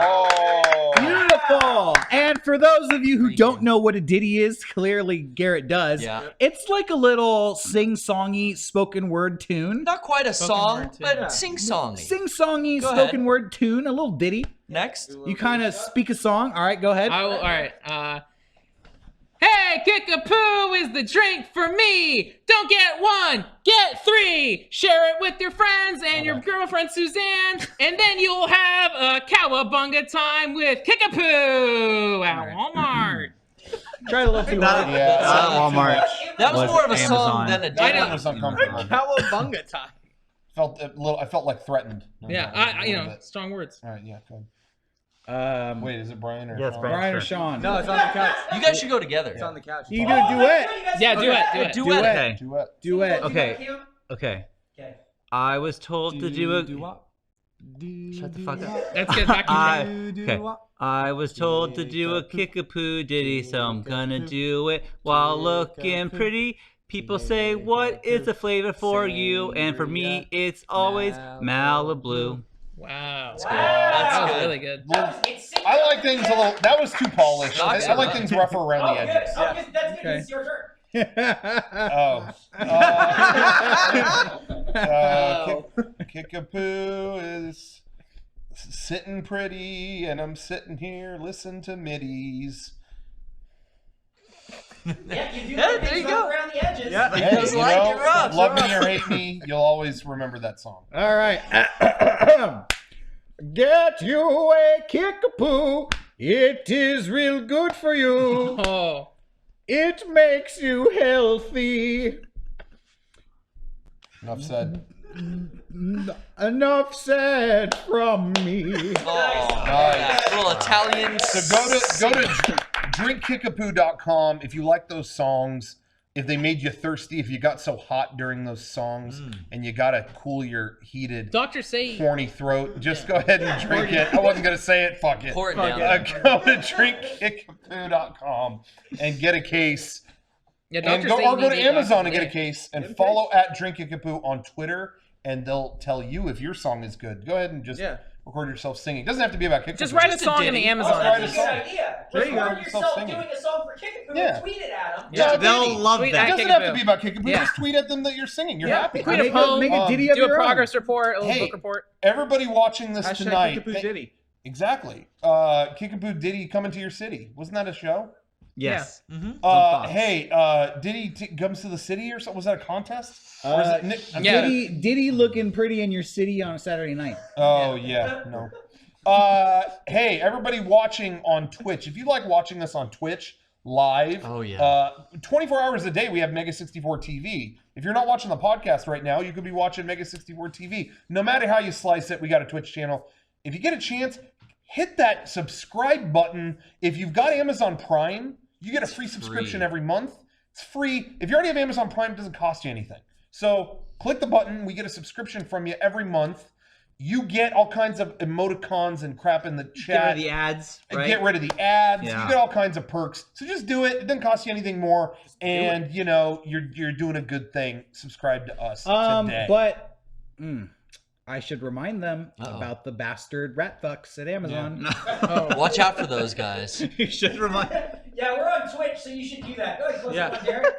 Oh. Beautiful. And for those of you who Thank don't you. know what a ditty is, clearly Garrett does. Yeah. It's like a little sing-songy spoken word tune. Not quite a Spoken song, word, too. but Yeah. sing-songy. Sing-songy Go spoken ahead. word tune, a little ditty. Next. You kind of speak a song. All right, go ahead. All right. Hey, Kickapoo is the drink for me. Don't get 1, get 3. Share it with your friends and your girlfriend Suzanne, and then you'll have a cowabunga time with Kickapoo at Walmart. Try a little too hard. Yeah. Not Walmart. That was Was more of a Amazon. song than a That ditty. one was uncomfortable. Cowabunga time. I felt like threatened. Yeah, A I little bit. strong words. All right, yeah, go ahead. Wait, Is it Brian or Yes, Sean? Brian. Brian or Sure. Sean? No, it's on the couch. You guys should go together. It's on the couch. You do a duet. Yeah, do it. Do it. Duet. Okay. Duet. Duet. Okay. Okay. Okay. I was told to do a. Shut the fuck up. Let's get back Okay. I was told to do a Kickapoo ditty, so I'm gonna do it while looking pretty. People say, what is the flavor for you? And for me, it's always Malibu. Wow. That's That was good. really good. I like things a little. That was too polished. I like things rougher around Oh, the good. edges. Oh, good. That's good. Okay. It's your turn. Oh. Kickapoo is sitting pretty, and I'm sitting here listening to middies. Yeah, you do Yeah, like there things you go. around the edges. Yeah. Hey, Just you like know, it rough. love me or hate me, you'll always remember that song. All right. Get you a Kickapoo. It is real good for you. Oh. It makes you healthy. Enough said. Enough said from me. Oh, Nice. yeah. Little Italian. So go to drinkkickapoo.com if you like those songs. If they made you thirsty, if you got so hot during those songs, and you gotta cool your heated, Doctors say horny throat, just go ahead and drink it. I wasn't gonna say it. Fuck it. Pour it down. Go to drinkkickapoo.com and get a case. yeah, And doctors say go you to need Amazon and to get a case and follow at Drinkkickapoo on Twitter, and they'll tell you if your song is good. Go ahead and just record yourself singing. It doesn't have to be about Kickapoo. Just write a Just a song in the ditty. Oh, Amazon. Write a that's a song. good idea. There you go. Record yourself Singing. doing a song for Kickapoo Yeah. and tweet it at them. Yeah, They'll ditty. love Tweet It that. at doesn't have to Kickapoo. be about Kickapoo. Yeah. Just tweet at them that you're singing. You're Yeah. happy. Tweet a Make poem. a ditty of Do a your own. progress report, a little Hey. book report. Everybody watching this Hashtag tonight. Kickapoo Ditty. Exactly. Kickapoo Ditty coming to your city. Wasn't that a show? Yes. Hey, Diddy comes to the city or something? Was that a contest? Or is it Diddy looking pretty in your city on a Saturday night. Oh yeah, no. Hey, everybody watching on Twitch. If you like watching us on Twitch live, 24 hours a day we have MEGA64 TV. If you're not watching the podcast right now, you could be watching MEGA64 TV. No matter how you slice it, we got a Twitch channel. If you get a chance, hit that subscribe button. If you've got Amazon Prime, you get a free subscription every month. It's free. If you already have Amazon Prime, it doesn't cost you anything. So click the button. We get a subscription from you every month. You get all kinds of emoticons and crap in the chat. Get rid of the ads. Right? Get rid of the ads. Yeah. You get all kinds of perks. So just do it. It doesn't cost you anything more. And you know, you're doing a good thing. Subscribe to us today. But I should remind them about the bastard rat fucks at Amazon. Yeah. Watch out for those guys. You should remind. Yeah, we're on Twitch, so you should do that. Go ahead, close that one, Derek.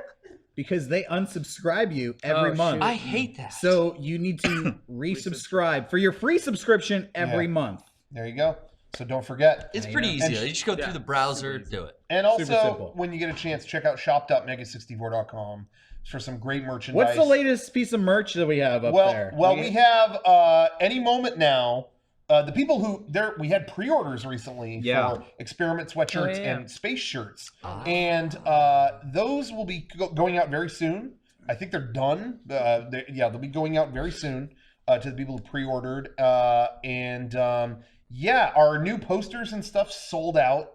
Because they unsubscribe you every month. I hate that. So you need to resubscribe for your free subscription every month. There you go. So don't forget. It's pretty easy. You just go through the browser, do it. And also, when you get a chance, check out shop.mega64.com for some great merchandise. What's the latest piece of merch that we have up there? Well, we have any moment now. The people who we had pre-orders recently for experiment sweatshirts and space shirts, and those will be going out very soon. I think they're done. They'll be going out very soon to the people who pre-ordered. Our new posters and stuff sold out,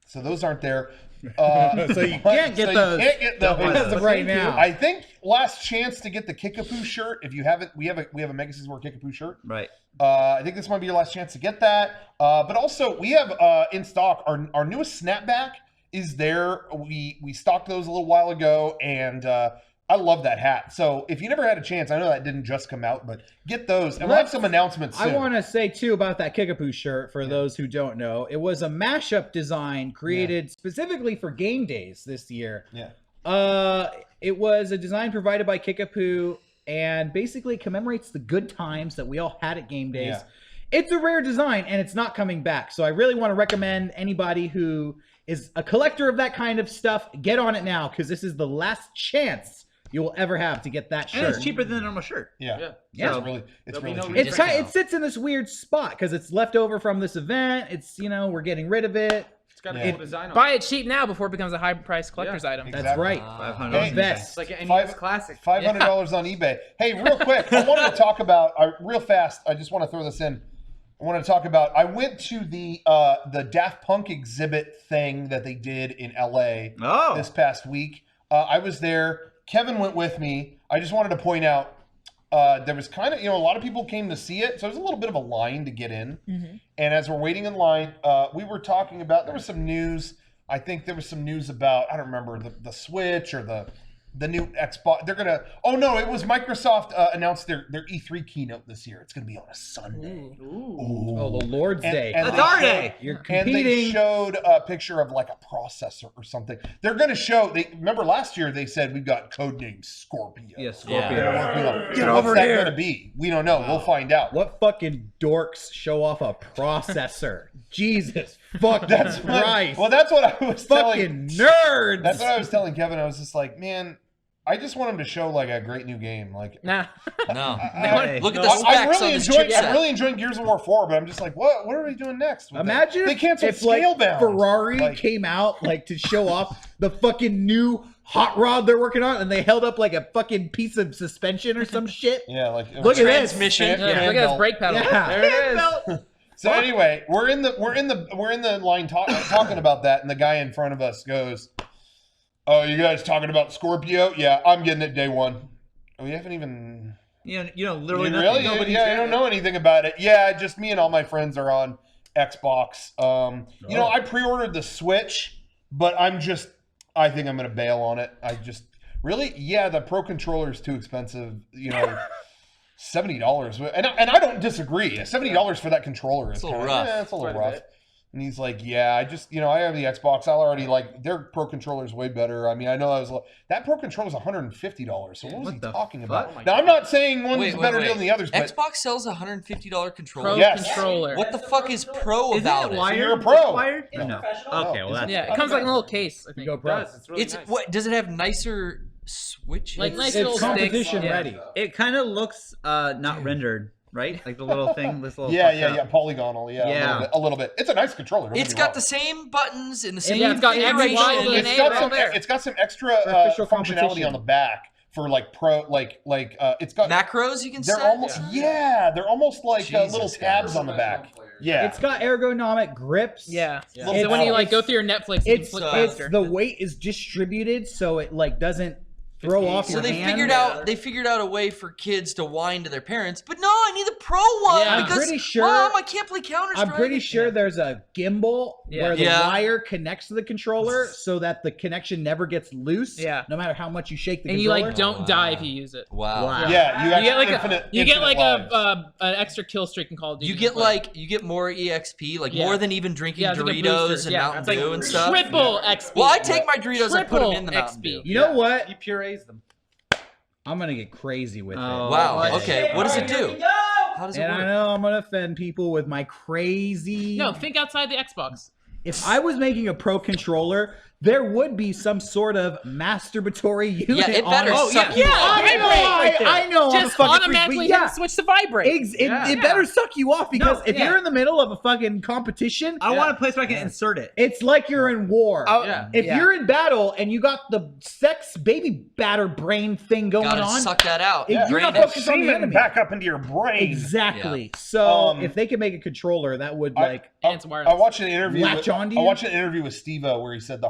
so those aren't there. So you can't get those. You can't get those as of right now. I think last chance to get the Kickapoo shirt. If you haven't, we have a MEGA64 Kickapoo shirt. Right. I think this might be your last chance to get that. But also, we have in stock our newest snapback is there. We stocked those a little while ago, and I love that hat. So if you never had a chance, I know that didn't just come out, but get those. And we'll have some announcements soon. I want to say, too, about that Kickapoo shirt, for those who don't know. It was a mashup design created specifically for game days this year. Yeah. It was a design provided by Kickapoo and basically commemorates the good times that we all had at game days. Yeah. It's a rare design, and it's not coming back. So I really want to recommend anybody who is a collector of that kind of stuff, get on it now, because this is the last chance you will ever have to get that shirt. And it's cheaper than a normal shirt. Yeah. It's really cheap. It sits in this weird spot because it's left over from this event. It's, we're getting rid of it. It's got a cool design on it. Buy it cheap now before it becomes a high-priced collector's item. Exactly. That's right. $500. Vest. It's like an NES classic. $500 on eBay. Hey, real quick, I wanted to talk about real fast. I just want to throw this in. I want to talk about. I went to the Daft Punk exhibit thing that they did in LA this past week. I was there. Kevin went with me. I just wanted to point out there was kind of, a lot of people came to see it, so there's a little bit of a line to get in. Mm-hmm. And as we're waiting in line, we were talking about, there was some news. I think there was some news about, I don't remember, the Switch or the new Xbox. They're gonna. Oh no, it was Microsoft announced their E3 keynote this year. It's gonna be on a Sunday. Ooh. Oh, the Lord's Day. That's our day. You're competing. And they showed a picture of like a processor or something. They're gonna show. Remember last year they said we've got codename Scorpio. Yes, Scorpio. Get over here. What's that gonna be? We don't know. We'll find out. What fucking dorks show off a processor? Jesus fucking Christ. Well, that's what I was fucking nerds. That's what I was telling Kevin. I was just like, man, I just want him to show like a great new game. Like, no. Look at the specs on this chipset. I'm really enjoying Gears of War 4, but I'm just like, what are we doing next? Imagine they canceled if Scalebound. Ferrari came out like to show off the fucking new hot rod they're working on, and they held up like a fucking piece of suspension or some shit. Yeah, like look at this transmission. Look at this brake pedal. Yeah. There it is. So anyway, we're in the line talking about that, and the guy in front of us goes, "Oh, you guys talking about Scorpio? Yeah, I'm getting it day one." We haven't even. You know, literally nothing. Really? Yeah, I don't know anything about it. Yeah, just me and all my friends are on Xbox. I pre-ordered the Switch, but I think I'm gonna bail on it. The Pro controller is too expensive. $70, and I don't disagree. $70 for that controller is a little rough. It's a little rough. And he's like, yeah, I just, I have the Xbox. I'll already their Pro Controller's way better. I mean, I know that Pro Controller's $150. So what was he talking about? Now, I'm not saying one's better deal than the others, but Xbox sells a $150 controller. Pro controller. What the fuck is pro about it? So you're a pro. It's No. professional. Okay, well, that's Yeah, it comes like in a little case. I think. Go pro. It's really nice. What does it have nicer switches? Like nice It's little sticks. competition Yeah. ready. It kind of looks not rendered, right? Like the little thing, this little. Yeah, polygonal, Yeah. a little bit. It's a nice controller. don't It's get me got wrong. the same buttons in the same Yeah, it's got every configuration. line. It's got some extra official functionality competition. on the back for pro, it's got macros you can they're set. almost they're almost like Jesus, little tabs on the back. Yeah, It's got ergonomic grips. Yeah. Yeah. So when you It's- go through your Netflix, you can It's flip it's faster. the weight is distributed so it doesn't throw off So your they hand. figured out a way for kids to whine to their parents, but no, I need the pro one Yeah. I'm because pretty sure- Mom, I can't play Counter-Strike. I'm pretty sure there's a gimbal Yeah. where the Yeah. wire connects to the controller so that the connection never gets loose. Yeah. No matter how much you shake the and you controller. don't die if you use it. Wow. Wow. yeah, you You actually get like infinite. you get like lives. an extra kill streak in Call of Duty. You get more EXP, Yeah. more than even drinking Yeah, it's like a Doritos booster. and Yeah, Mountain it's like Dew and stuff. triple XP. Well, I take my Doritos and put them in the Triple Mountain Dew. XP. You know what? He purees them. I'm gonna get crazy with Oh. it. Wow. Okay. What does it Here do? we go. How does it And I work? know I'm gonna offend people with my crazy. No, think outside the Xbox. If I was making a pro controller, there would be some sort of masturbatory unit. Yeah, it on better it. suck you yeah, off. I know. I know. I'm a Just fucking freak, automatically but hit the switch to vibrate. It better suck you off because if yeah. you're in the middle of a fucking competition, I want a place where I can insert it. it's like you're in war. Yeah. If Yeah. you're in battle and you got the sex baby batter brain thing going Gotta on, suck that out. If you're Drain not it. focused on the Semen enemy. back up into your brain. Exactly. So Um, if they could make a controller, that would Oh, like And it's wireless. I watched an interview. Latch onto I you? watched an interview with Steve-O where he said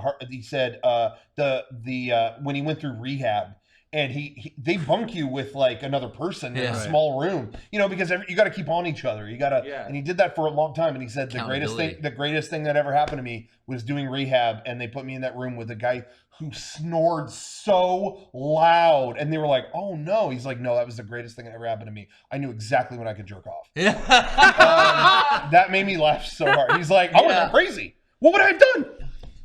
when he went through rehab and they bunk you with like another person in Yeah. a Right. small room, because you got to keep on each other. You got to, Yeah. and he did that for a long time. And he said the Accountability. greatest thing that ever happened to me was doing rehab, and they put me in that room with a guy who snored so loud, and they were like, "Oh no!" He's like, "No, that was the greatest thing that ever happened to me. I knew exactly when I could jerk off." Yeah. That made me laugh so hard. He's like, I would have gone crazy. What would I have done?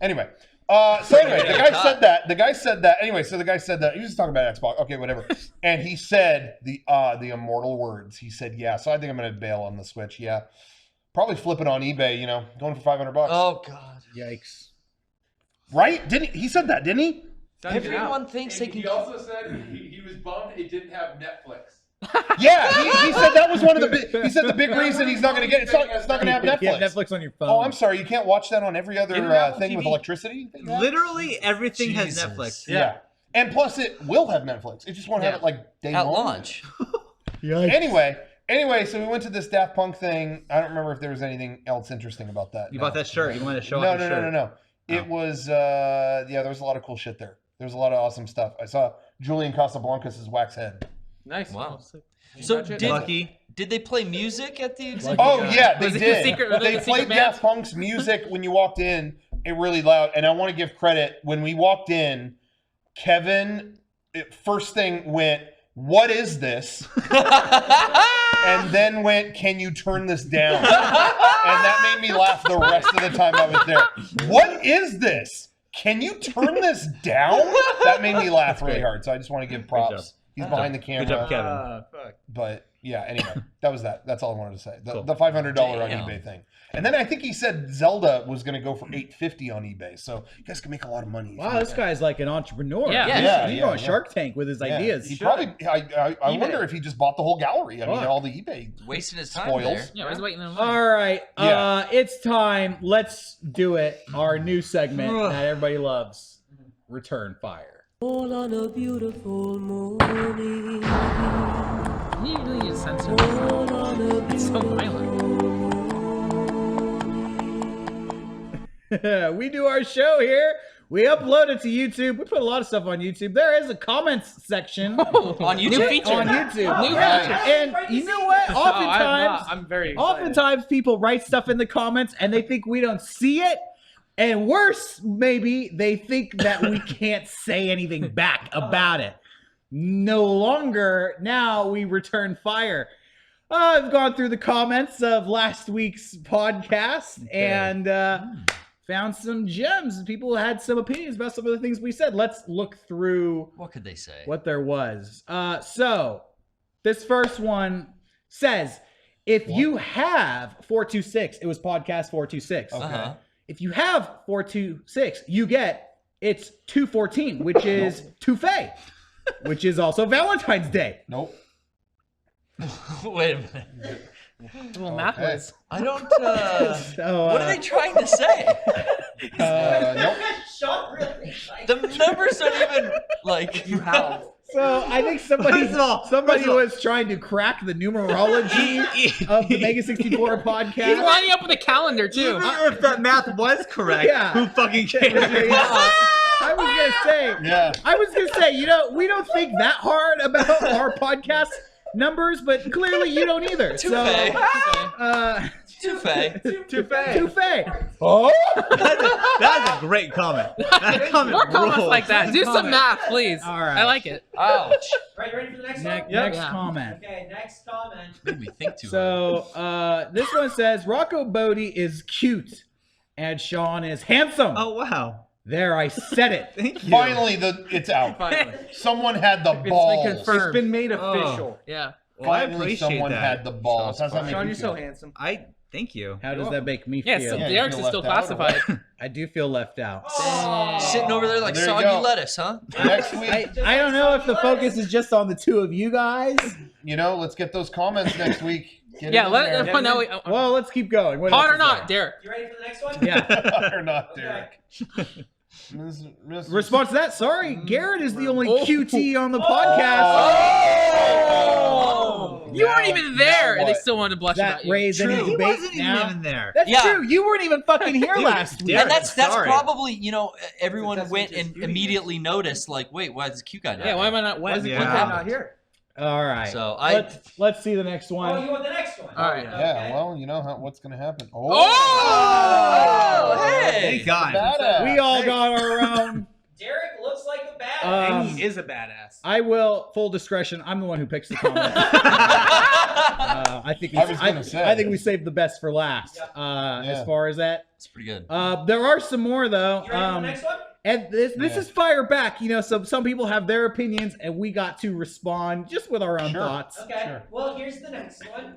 Anyway. So anyway, the guy said that. Anyway, so the guy said that. He was talking about Xbox. Okay, whatever. And he said the immortal words. He said, yeah, so I think I'm going to bail on the Switch. Yeah. Probably flip it on eBay, going for $500. Oh God. yikes. Right? Didn't he said that, didn't he? Everyone thinks they And can. he also said he was bummed it didn't have Netflix. Yeah, he said that was one of the big. He said the big reason he's not going to get it's not going to have You Netflix. get Netflix on your phone. Oh, I'm sorry. You can't watch that on every other thing with electricity. Literally everything has Jesus. Netflix. Yeah. And plus, it will have Netflix. It just won't have it like day At one. launch. Yikes. Anyway, so we went to this Daft Punk thing. I don't remember if there was anything else interesting about that. You bought that shirt. You wanted to show No, off your shirt. no. It was, there was a lot of cool shit there. There was a lot of awesome stuff. I saw Julian Casablancas' wax head. Nice. Wow. So Lucky. did they play music at the exhibit? Oh, yeah, they Was it the did. secret- was it They the secret played band? Daft Punk's music when you walked in, really loud. And I want to give credit. When we walked in, Kevin, first thing went, "What is this?" And then went, "Can you turn this down?" And that made me laugh the rest of the time I was there. What is this? Can you turn this down? That made me laugh really hard. So I just want to give props. He's behind the camera. Good job, Kevin. Fuck. But yeah, anyway, that was that. That's all I wanted to say. The, Cool. the $500 on Damn. eBay thing. And then I think he said Zelda was going to go for $850 on eBay. So you guys can make a lot of money. if Wow, you this do guy's like an entrepreneur. Yeah. He's going yeah. Shark Tank with his that. Yeah. ideas. He probably. I wonder if he just bought the whole gallery. I mean, Fuck. all the eBay Wasting his time spoils. there. Yeah, I was waiting in line. All right, Yeah. it's time. Let's do it. Our new segment that everybody loves, Return Fire. All on a beautiful morning. You really need to censor All this. on a It's so violent. We do our show here. We upload it to YouTube. We put a lot of stuff on YouTube. There is a comments section On New YouTube? feature. on YouTube. New Right. feature. And you know what? Oftentimes, I'm very excited. oftentimes people write stuff in the comments and they think we don't see it. And worse, maybe they think that we can't say anything back about it. No longer. Now we return fire. I've gone through the comments of last week's podcast and found some gems. People had some opinions about some of the things we said. Let's look through What could they say? what there was. So this first one says, if you have 426, it was podcast 426. Uh-huh. If you have 426, you get it's 214, which is Touffet, which is also Valentine's Day. Nope. Wait a minute. Well, math was. I don't. So, what are they trying to say? Nope. Sean really likes The numbers don't even like. You have. So I think somebody First of all- was trying to crack the numerology of the MEGA64 podcast. He's lining up with a calendar too. Even if that math was correct, Yeah. who fucking cares? I was gonna say, you know, we don't think that hard about our podcast numbers, but clearly you don't either. Touffet. Touffet. Touffet. Oh, That's a great comment. That comment More comments rules. like that. Do some math, please. All right. I like it. Ouch. Right, you ready for the next one? next Yeah. comment. Okay, next comment. Made me think too hard. So this one says Rocco Bodie is cute and Sean is handsome. Oh wow! There, I said it. Thank you. Finally, it's out. Finally. Someone had the It's been balls. confirmed. It's been made official. Yeah. Well, I Finally, appreciate someone that. had the balls. How's that make Sean, you you're so feel? handsome. I thank you. How does that make me Yeah, feel? so Yeah, you Derek's feel is still left out or what? classified. I do feel left out. Oh. Sitting over there like There you soggy go. lettuce, huh? Next week, I don't know if the focus is just on the two of you guys. let's get those comments next week. Get Yeah, it in let there. everyone know. Well, let's keep going. What Hot else or is not, there? Derek? You ready for the next one? Yeah. or not, Okay. Derek. Response to that? Sorry, Garrett is the only Oh. QT on the podcast. Oh! You weren't even there, and they what? still wanted to blush That about you. raised any True. He debate wasn't now? even there. That's Yeah. true. You weren't even fucking here last week. Derek, And that's sorry. probably everyone That's went just and you immediately noticed like, wait, why is this cute guy not Yeah, why am there? I not Why wet? is the Yeah. kid not here? All right. So let's see the next Oh, one. you want the next one? All right. Yeah, well, you know what's going to happen. Oh, hey! Thank God. Badass. We all got our own. Derek looks like a badass. And he is a badass. I will, full discretion, I'm the one who picks the comments. I think I think we saved the best for last. As far as that. It's pretty good. There are some more though. You ready for the next one? And this is fire back. So some people have their opinions, and we got to respond just with our own thoughts. Okay. Sure. Well, here's the next one.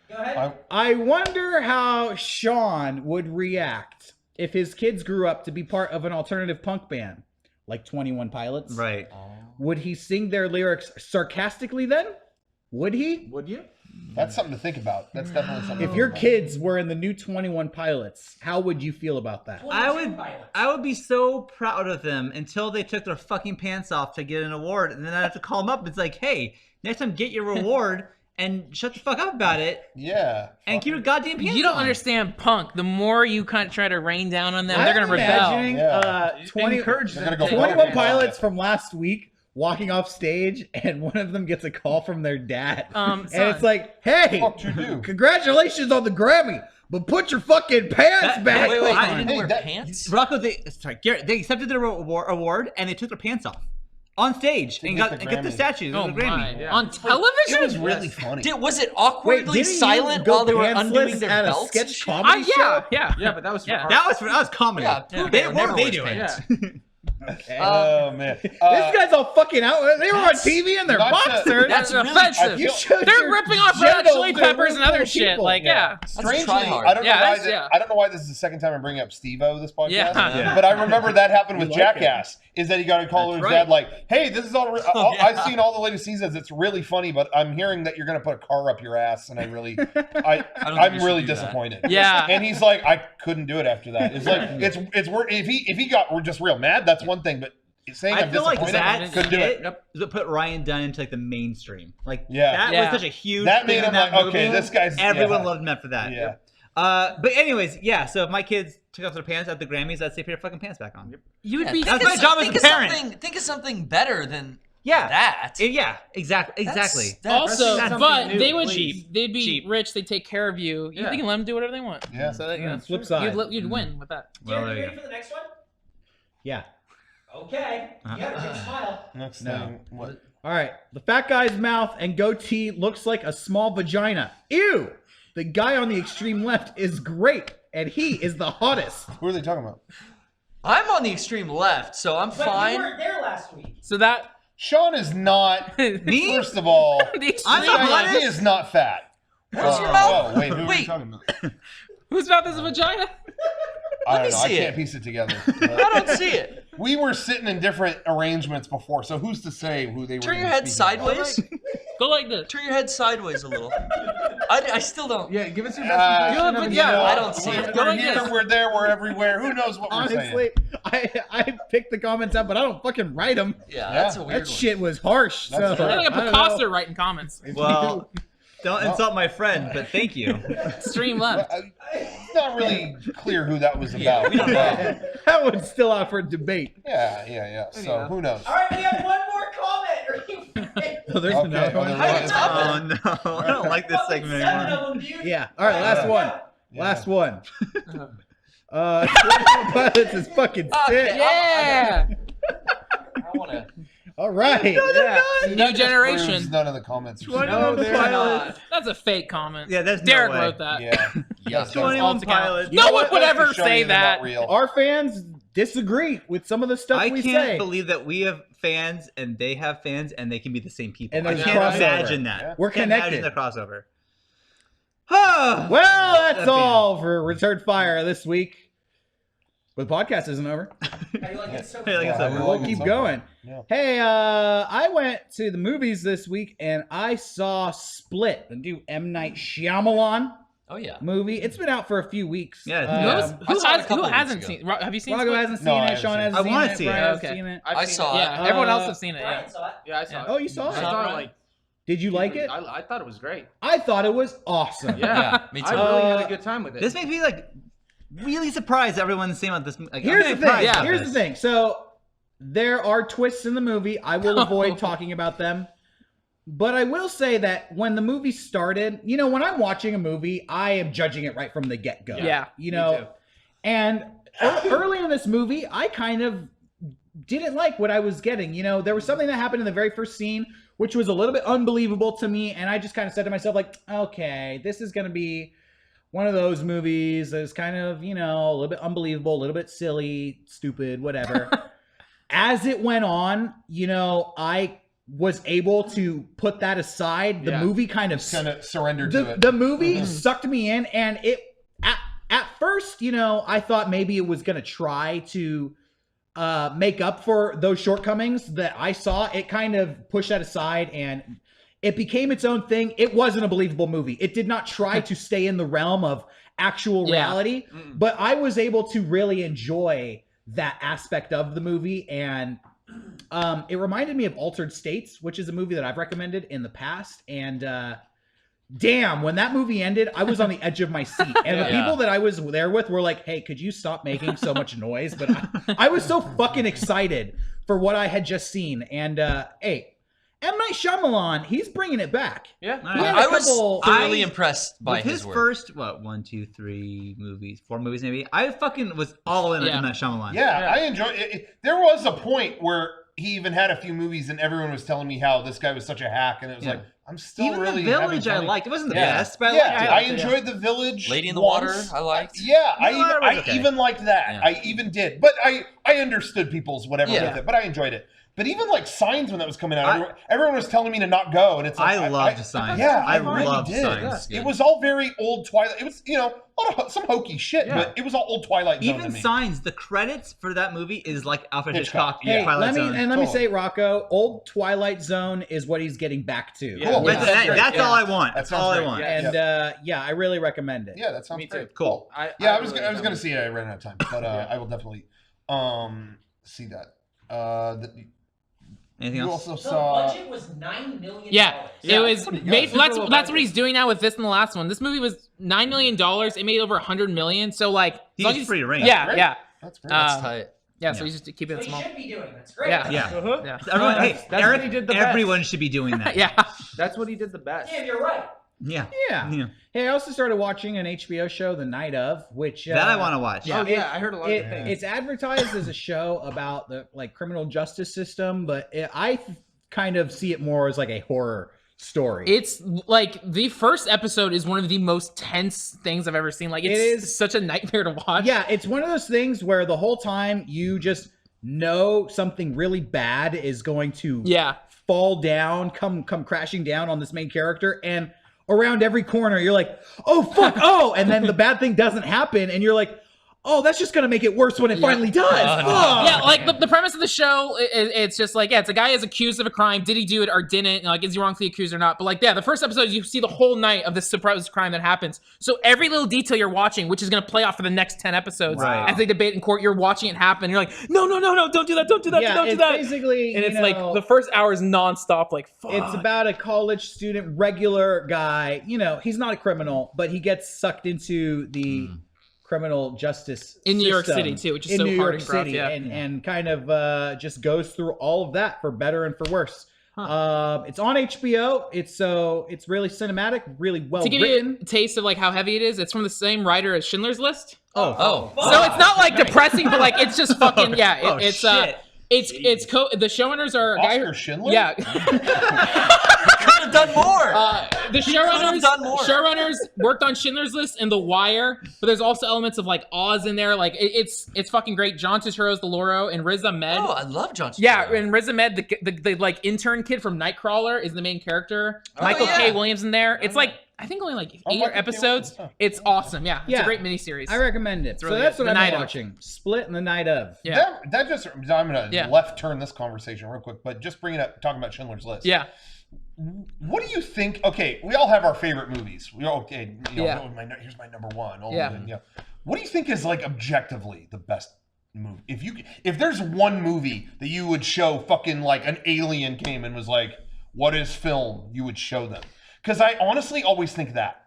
Go ahead. I wonder how Sean would react if his kids grew up to be part of an alternative punk band, like 21 Pilots. Right. Would he sing their lyrics sarcastically then? Would he? Would you? That's something to think about. That's definitely something. If your kids were in the new 21 Pilots, how would you feel about that? I would be so proud of them until they took their fucking pants off to get an award, and then I have to call them up. It's like, hey, next time get your reward and shut the fuck up about it. Yeah. And keep your goddamn pants You don't on. understand punk. The more you kind of try to rain down on them, they're gonna I'm rebel. imagining, Yeah. 20, Encourage They're them. gonna go 21 fuck Pilots from last week walking off stage, and one of them gets a call from their dad. And it's like, hey, What the fuck you do? congratulations on the Grammy, but put your fucking pants back Wait, on. I didn't Hey, wear that- pants? Rocco, Garrett, they accepted their award and they took their pants off on stage and get got the the Grammy. statue. Oh the Grammy. my! Yeah. On television? It was really funny. Was it Wait, awkwardly didn't you silent go while they were pantsless undoing their at a belts? sketch comedy show? Yeah. Yeah, but that was for Yeah. art. That was comedy. Yeah, Pooh They, Bear what never were they wears doing? pants. Okay. Oh man. This guy's all fucking out. They were on That's- TV in their not to- boxers. That's really offensive. You showed They're your ripping off Red Hot genitals Chili to Peppers a and other room full of shit. people. Like, yeah. Strangely, try hard. I don't know Yeah, why. that's- yeah. I don't know why this is the second time I'm bringing up Steve-O this podcast. Yeah. But I remember that happened with You like Jackass. Is that he got a call to his That's dad right. like, "Hey, this is all. yeah. I've seen all the latest seasons. It's really funny, but I'm hearing that you're going to put a car up your ass, and I'm don't think I'm you should really do that. disappointed." Yeah. And he's like, "I couldn't do it after that." It's like it's worth if he got we're just real mad. That's one thing, but saying I I'm feel like disappointed, that couldn't do it. skit is what put Ryan Dunn into like the mainstream. Like Yeah. that Yeah. was such a huge That thing made in him that like, movie. okay, this guy's Everyone yeah. loved him after that. Yeah. But anyways, yeah. So if my kids took off their pants at the Grammys, I'd say put your fucking pants back on. You would Yeah, be. That's my job as a parent. Think of something better than Yeah. that. Yeah. Exactly. That's Also, That's but something new, they would please. they'd be Cheap. rich. They'd take care of you. You Yeah. can let them do whatever they want. Yeah. So that, Flip side. you'd win with that. Well, Derek, there you you ready for the next one? Yeah. Okay. You got a big smile. Next No. thing, what? All right. The fat guy's mouth and goatee looks like a small vagina. Ew. The guy on the extreme left is great, and he is the hottest. Who are they talking about? I'm on the extreme left, so I'm But fine. you weren't there last week. So that Sean is not. Me? First of all, the extreme I'm the left. hottest? he is not fat. Where's your mouth? Oh, wait, who are you Wait. talking about? Whose mouth is a vagina? I me don't know. I see can't it. piece it together. I don't see it. We were sitting in different arrangements before, so who's to say who they were? Turn your even head speaking about? sideways. Go like this. Turn your head sideways a little. I still don't. Yeah, give us your best impression of it. yeah, I don't see it. Go We're like here, this. we're there, we're everywhere. Who knows what we're Honestly, saying? I picked the comments out, but I don't fucking write them. Yeah, that's a Yeah. weird That one. shit was harsh. That's So fair. You're like a I don't Picasso know. writing comments. Well, don't insult my friend, but thank you. Extreme left. It's not really clear who that was about. we don't know. That one's still out for debate. Yeah. So who knows? All right, we have one more comment. Are you So there's Okay, another one. well, there was. Oh no, I don't like this segment Seven anymore. of them, dude. Yeah. All right, last one. Yeah. Last one. Pilots is fucking sick. Yeah. I want to. All right. New Proves generation. none of the comments. were No, true. they're not. That's a fake comment. Yeah, there's no Derek way. wrote that. Yeah. Yes. 21 All to count. pilots. You know No one what? would That's ever to show you say they're that. not real. Our fans disagree with some of the stuff I we can't say. believe that we have fans and they have fans and they can be the same people. And I there's can't crossover. imagine that. Yeah. We're Can't connected. imagine the crossover. Well, that's That'd be- all for Return Fire this week. But the podcast isn't over. How you like it so Hey, like it's far? over. We're We'll like keep it's going. Yeah. Hey, I went to the movies this week and I saw Split, the new M. Night Shyamalan Oh yeah. movie. It's been out for a few weeks. Yeah, Who I saw it a couple who weeks hasn't ago. seen? Have you seen? Rago Split? hasn't seen No, I it. haven't Sean seen it. hasn't I seen wanna it. see it. Brian hasn't Okay. seen it. I've I seen saw it. it. Yeah, everyone else Uh, has seen it. Brian Yeah. saw it. Yeah, I saw it. Oh, you saw I it? saw it like. Did you like it? I thought it was great. I thought it was awesome. Yeah, Yeah, me too. I really had Uh, a good time with it. This makes me like really surprised everyone's saying about this. Like, Here's I'm the thing. surprised Yeah. about Here's this. the thing. So there are twists in the movie. I will avoid talking about them. But I will say that when the movie started, you know, when I'm watching a movie, I am judging it right from the get-go. Yeah, You me know, too. and early in this movie, I kind of didn't like what I was getting. You know, there was something that happened in the very first scene, which was a little bit unbelievable to me. And I just kind of said to myself, like, okay, this is going to be one of those movies that's kind of, you know, a little bit unbelievable, a little bit silly, stupid, whatever. As it went on, you know, I was able to put that aside. The Yeah. movie kind of Surrender to it. the movie sucked me in, and it at first, you know, I thought maybe it was gonna try to make up for those shortcomings that I saw. It kind of pushed that aside, and it became its own thing. It wasn't a believable movie. It did not try to stay in the realm of actual Yeah. reality, but I was able to really enjoy that aspect of the movie, and it reminded me of Altered States, which is a movie that I've recommended in the past. And damn, when that movie ended, I was on the edge of my seat. And the Yeah. people that I was there with were like, hey, could you stop making so much noise? But I was so fucking excited for what I had just seen. And hey, M. Night Shyamalan, he's bringing it back. Yeah. He had a I was couple- thoroughly impressed by With his his work. first, what, 1, 2, 3 movies, 4 movies maybe. I fucking was all in Yeah. on that Shyamalan. Yeah, I enjoy it. There was a point where he even had a few movies, and everyone was telling me how this guy was such a hack, and it was Yeah. like, I'm still Even really The Village I having fun. liked. It wasn't the Yeah. best, but I Yeah, liked it. I enjoyed The Village. Lady in the once. Water, I liked. Yeah, Lady in the Water was I okay. even liked that. Yeah. I even did, but I understood people's whatever Yeah. with it, but I enjoyed it. But even like Signs when that was coming out, I- everyone was telling me to not go, and it's like, I loved Signs. Yeah, I really loved did. Signs. It was all very old Twilight. It was, you know, a lot of some hokey shit, Yeah. but it was all old Twilight Zone to Even me. Signs, the credits for that movie is like Alfred Hitchcock. Hitchcock. Yeah. Hey, Twilight let me Zone. say, Totally. Rocco, old Twilight Zone is what he's getting back to. Yeah. Cool. But Yeah. that's all I want. That That's all sounds I great. want. Yeah. And yeah, I really recommend it. Yeah, that sounds Me too. great. Cool. I was really gonna enjoyed see it. I ran out of time, but I will definitely see that. Anything You else? also The saw. budget was $9 million. Yeah, Yeah, it was. pretty good. Made, Super that's low that's budget. what he's doing now with this and the last one. This movie was $9 million. It made over $100 million. So like, as He's long as- free reign. Yeah, Great. yeah, That's great. That's Um, tight. yeah. So he's just keeping So it he small. should be doing. That's great. Yeah. Yeah. Uh-huh. Yeah. Everyone, hey, That's Eric, what he did the best. everyone should be doing that. Yeah. That's what he did the best. Damn, you're right. Yeah. Yeah. Hey, I also started watching an HBO show the night of, which that I want to watch. Yeah, I heard a lot of good things. It's advertised as a show about the criminal justice system, but I kind of see it more as like a horror story. It's like the first episode is one of the most tense things I've ever seen. Like, it is such a nightmare to watch. Yeah, it's one of those things where the whole time you just know something really bad is going to fall down, come crashing down on this main character, and around every corner you're like, oh fuck, oh, and then the bad thing doesn't happen, and you're like, oh, that's just gonna make it worse when it finally does. Yeah, like the premise of the show, it's just like, it's a guy is accused of a crime. Did he do it or didn't? Like, is he wrongfully accused or not? But like, the first episode, you see the whole night of this supposed crime that happens. So every little detail you're watching, which is gonna play off for the next 10 episodes, as they debate in court, you're watching it happen. You're like, no, don't do that, don't do that, don't do that. Basically, and it's like the first hour is nonstop. Like, fuck. It's about a college student, regular guy. You know, he's not a criminal, but he gets sucked into the criminal justice in New York system City too, which is in so New hard York to grasp, City, and kind of just goes through all of that for better and for worse. It's on HBO. It's really cinematic, really well to give written. you a taste of like how heavy it is. It's from the same writer as Schindler's List. Oh. So it's not like depressing, but like it's just fucking the showrunners are a guy Oscar Schindler? Yeah. Could have done more. The showrunners worked on Schindler's List and The Wire, but there's also elements of like Oz in there. Like it's fucking great. John Turturro's the Loro and Riz Ahmed. Oh, I love John Turturro. Yeah, and Riz Ahmed, the like intern kid from Nightcrawler, is the main character. Michael K. Williams in there. It's like I think only like 8 episodes. It's awesome. Yeah, it's a great miniseries. I recommend it. Really so that's good. what I'm watching. Split in the night of. Yeah. That just, I'm gonna left turn this conversation real quick, but just bringing up talking about Schindler's List. Yeah. What do you think? Okay, we all have our favorite movies. Here's my number one. What do you think is like objectively the best movie? If there's one movie that you would show fucking like an alien came and was like, what is film? You would show them. Because I honestly always think that.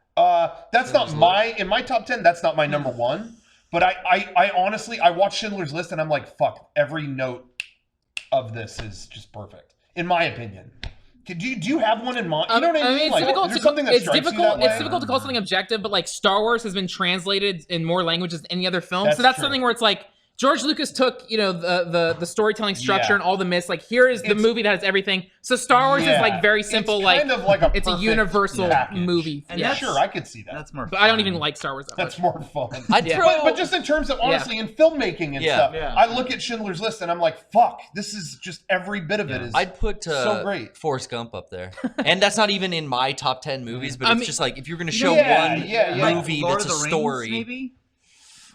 That's not in my top 10, that's not my number one. But I honestly, I watch Schindler's List and I'm like, fuck, every note of this is just perfect. In my opinion. Do you have one in mind? You know what I mean? Like, is there something that strikes you that way? It's difficult to call something objective, but like Star Wars has been translated in more languages than any other film. So that's something where it's like, George Lucas took, the storytelling structure and all the myths. Like, here is the movie that has everything. So Star Wars is like very simple. It's kind of like a it's a universal movie. And sure, I could see that. That's more. But I don't even like Star Wars that much. That's more fun. But just in terms of honestly in filmmaking and stuff, I look at Schindler's List and I'm like, fuck, this is just every bit of it is. I'd put so great. Forrest Gump up there, and that's not even in my top 10 movies. But it's just like if you're going to show one movie Lord that's a of the story. Rings, maybe?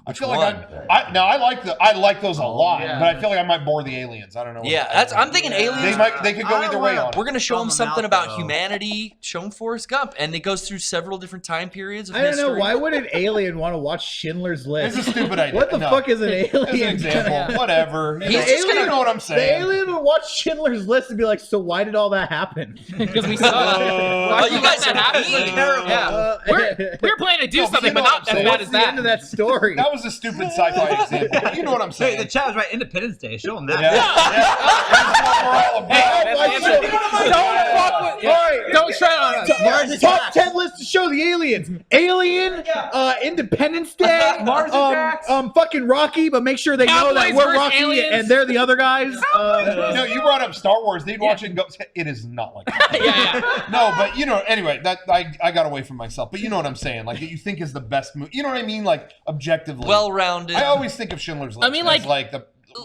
I feel like I like those a lot, but I feel like I might bore the aliens. I don't know. I'm thinking aliens. They could go either way on it. We're gonna show them something about humanity. Show them Forrest Gump, and it goes through several different time periods of I don't history. know, why would an alien want to watch Schindler's List? It's a stupid idea. What the fuck is an alien? As an example, whatever. You know what I'm saying. The alien would watch Schindler's List and be like, so why did all that happen? Because we saw it. You guys are happy. Terrible. Yeah. We're planning to do something, but not as bad as the end of that story? That was a stupid sci-fi example. But you know what I'm saying. Hey, the chat was right. Independence Day. Show them that. Don't shred on us. Top 10 list to show the aliens. Alien, Independence Day, Mars Attacks. Fucking Rocky, but make sure they know that Cowboys we're versus Rocky aliens. and they're the other guys. You brought up Star Wars. They'd watch it and go, it is not like that. No, but anyway, that I got away from myself. But you know what I'm saying? Like, you think is the best movie. You know what I mean? Like, objectively. Well-rounded. I always think of Schindler's List. I mean,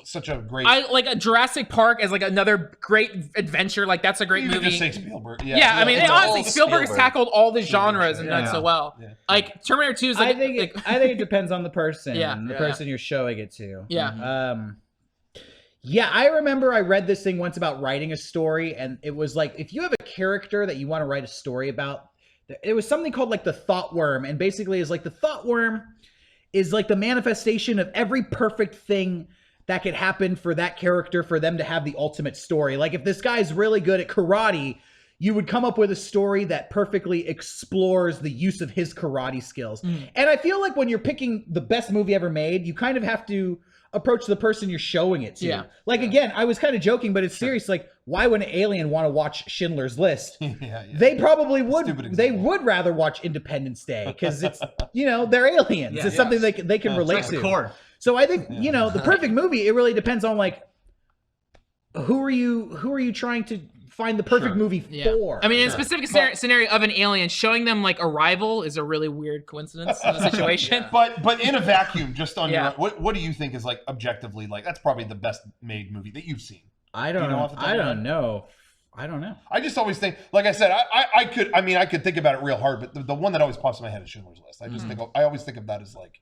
such a great. I like a Jurassic Park as like another great adventure. Like, that's a great you movie. Could just say Spielberg. Yeah, I mean, honestly, Spielberg has tackled all the genres and done so well. Yeah. Like Terminator 2 is like. I think it depends on the person. Yeah. The person you're showing it to. Yeah. Yeah, I remember I read this thing once about writing a story, and it was like, if you have a character that you want to write a story about, it was something called like the thought worm, and basically is like the thought worm is like the manifestation of every perfect thing that could happen for that character for them to have the ultimate story. Like, if this guy's really good at karate, you would come up with a story that perfectly explores the use of his karate skills. And I feel like when you're picking the best movie ever made, you kind of have to approach the person you're showing it to. Yeah. Like again, I was kind of joking, but it's serious. Like, why would an alien want to watch Schindler's List? They probably would. They would rather watch Independence Day because it's they're aliens. It's something they can relate to. Core. So I think the perfect movie. It really depends on like who are you trying to find the perfect movie for? I mean, in a specific scenario of an alien, showing them like Arrival is a really weird coincidence in the situation. But in a vacuum, just on your what do you think is like objectively like that's probably the best made movie that you've seen? I don't know. I don't know. I just always think, like I said, I could think about it real hard, but the one that always pops in my head is Schindler's List. I just I always think of that as like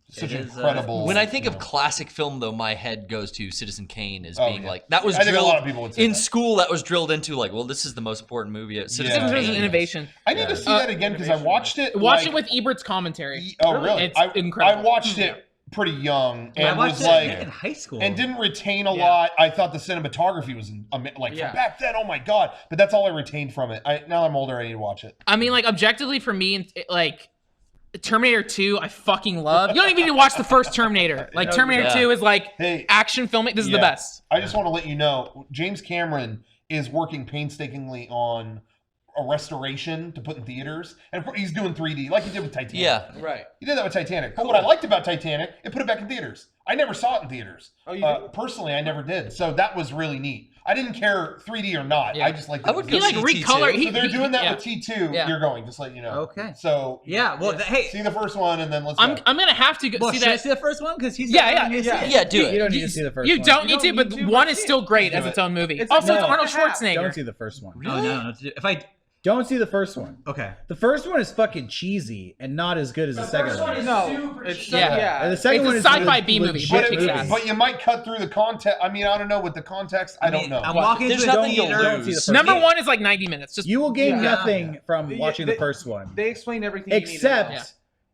such incredible. When I think of classic film, though, my head goes to Citizen Kane as being like that was I think drilled a lot of people would say in that. school. That was drilled into like, well, this is the most important movie. Citizen It's Kane. an innovation. I need to see that again because I watched it. Watch it with Ebert's commentary. Oh, really? It's incredible. I watched it pretty young and I watched was it like in high school and didn't retain a lot. I thought the cinematography was from back then. Oh my god! But that's all I retained from it. Now I'm older. I need to watch it. I mean, like objectively for me, like Terminator 2, I fucking love. You don't even need to watch the first Terminator. Like Terminator 2 is like action filming. This is the best. I just want to let you know, James Cameron is working painstakingly on a restoration to put in theaters, and he's doing 3D like he did with Titanic. Yeah, right. He did that with Titanic. But what I liked about Titanic, it put it back in theaters. I never saw it in theaters. Oh, you did? Personally, I never did. So that was really neat. I didn't care 3D or not. I just liked. I would He like recolor. So they're doing that with T2. Yeah. You're going, just let you know. Okay. So hey, see the first one and then let's. I'm gonna have to well, see should I that. see the first one because he's do it. You don't need to see the first You one. don't need to, but one is still great as its own movie. Also, it's Arnold Schwarzenegger. Don't see the first one. Oh, no. If I Don't see the first one. okay, The first one is fucking cheesy and not as good as the second first one one. is No, super it's cheap. And the second It's one a is sci-fi le- B movie. legit But movie. it's- But you might cut through the context. I mean, I don't know with the context. I don't know. I'm walking There's into nothing a you'll theater. Don't see the lose. first Number one. one is like 90 minutes. Just You will gain Yeah. nothing from Yeah, watching they- the first one. They explain everything. you need to Except know.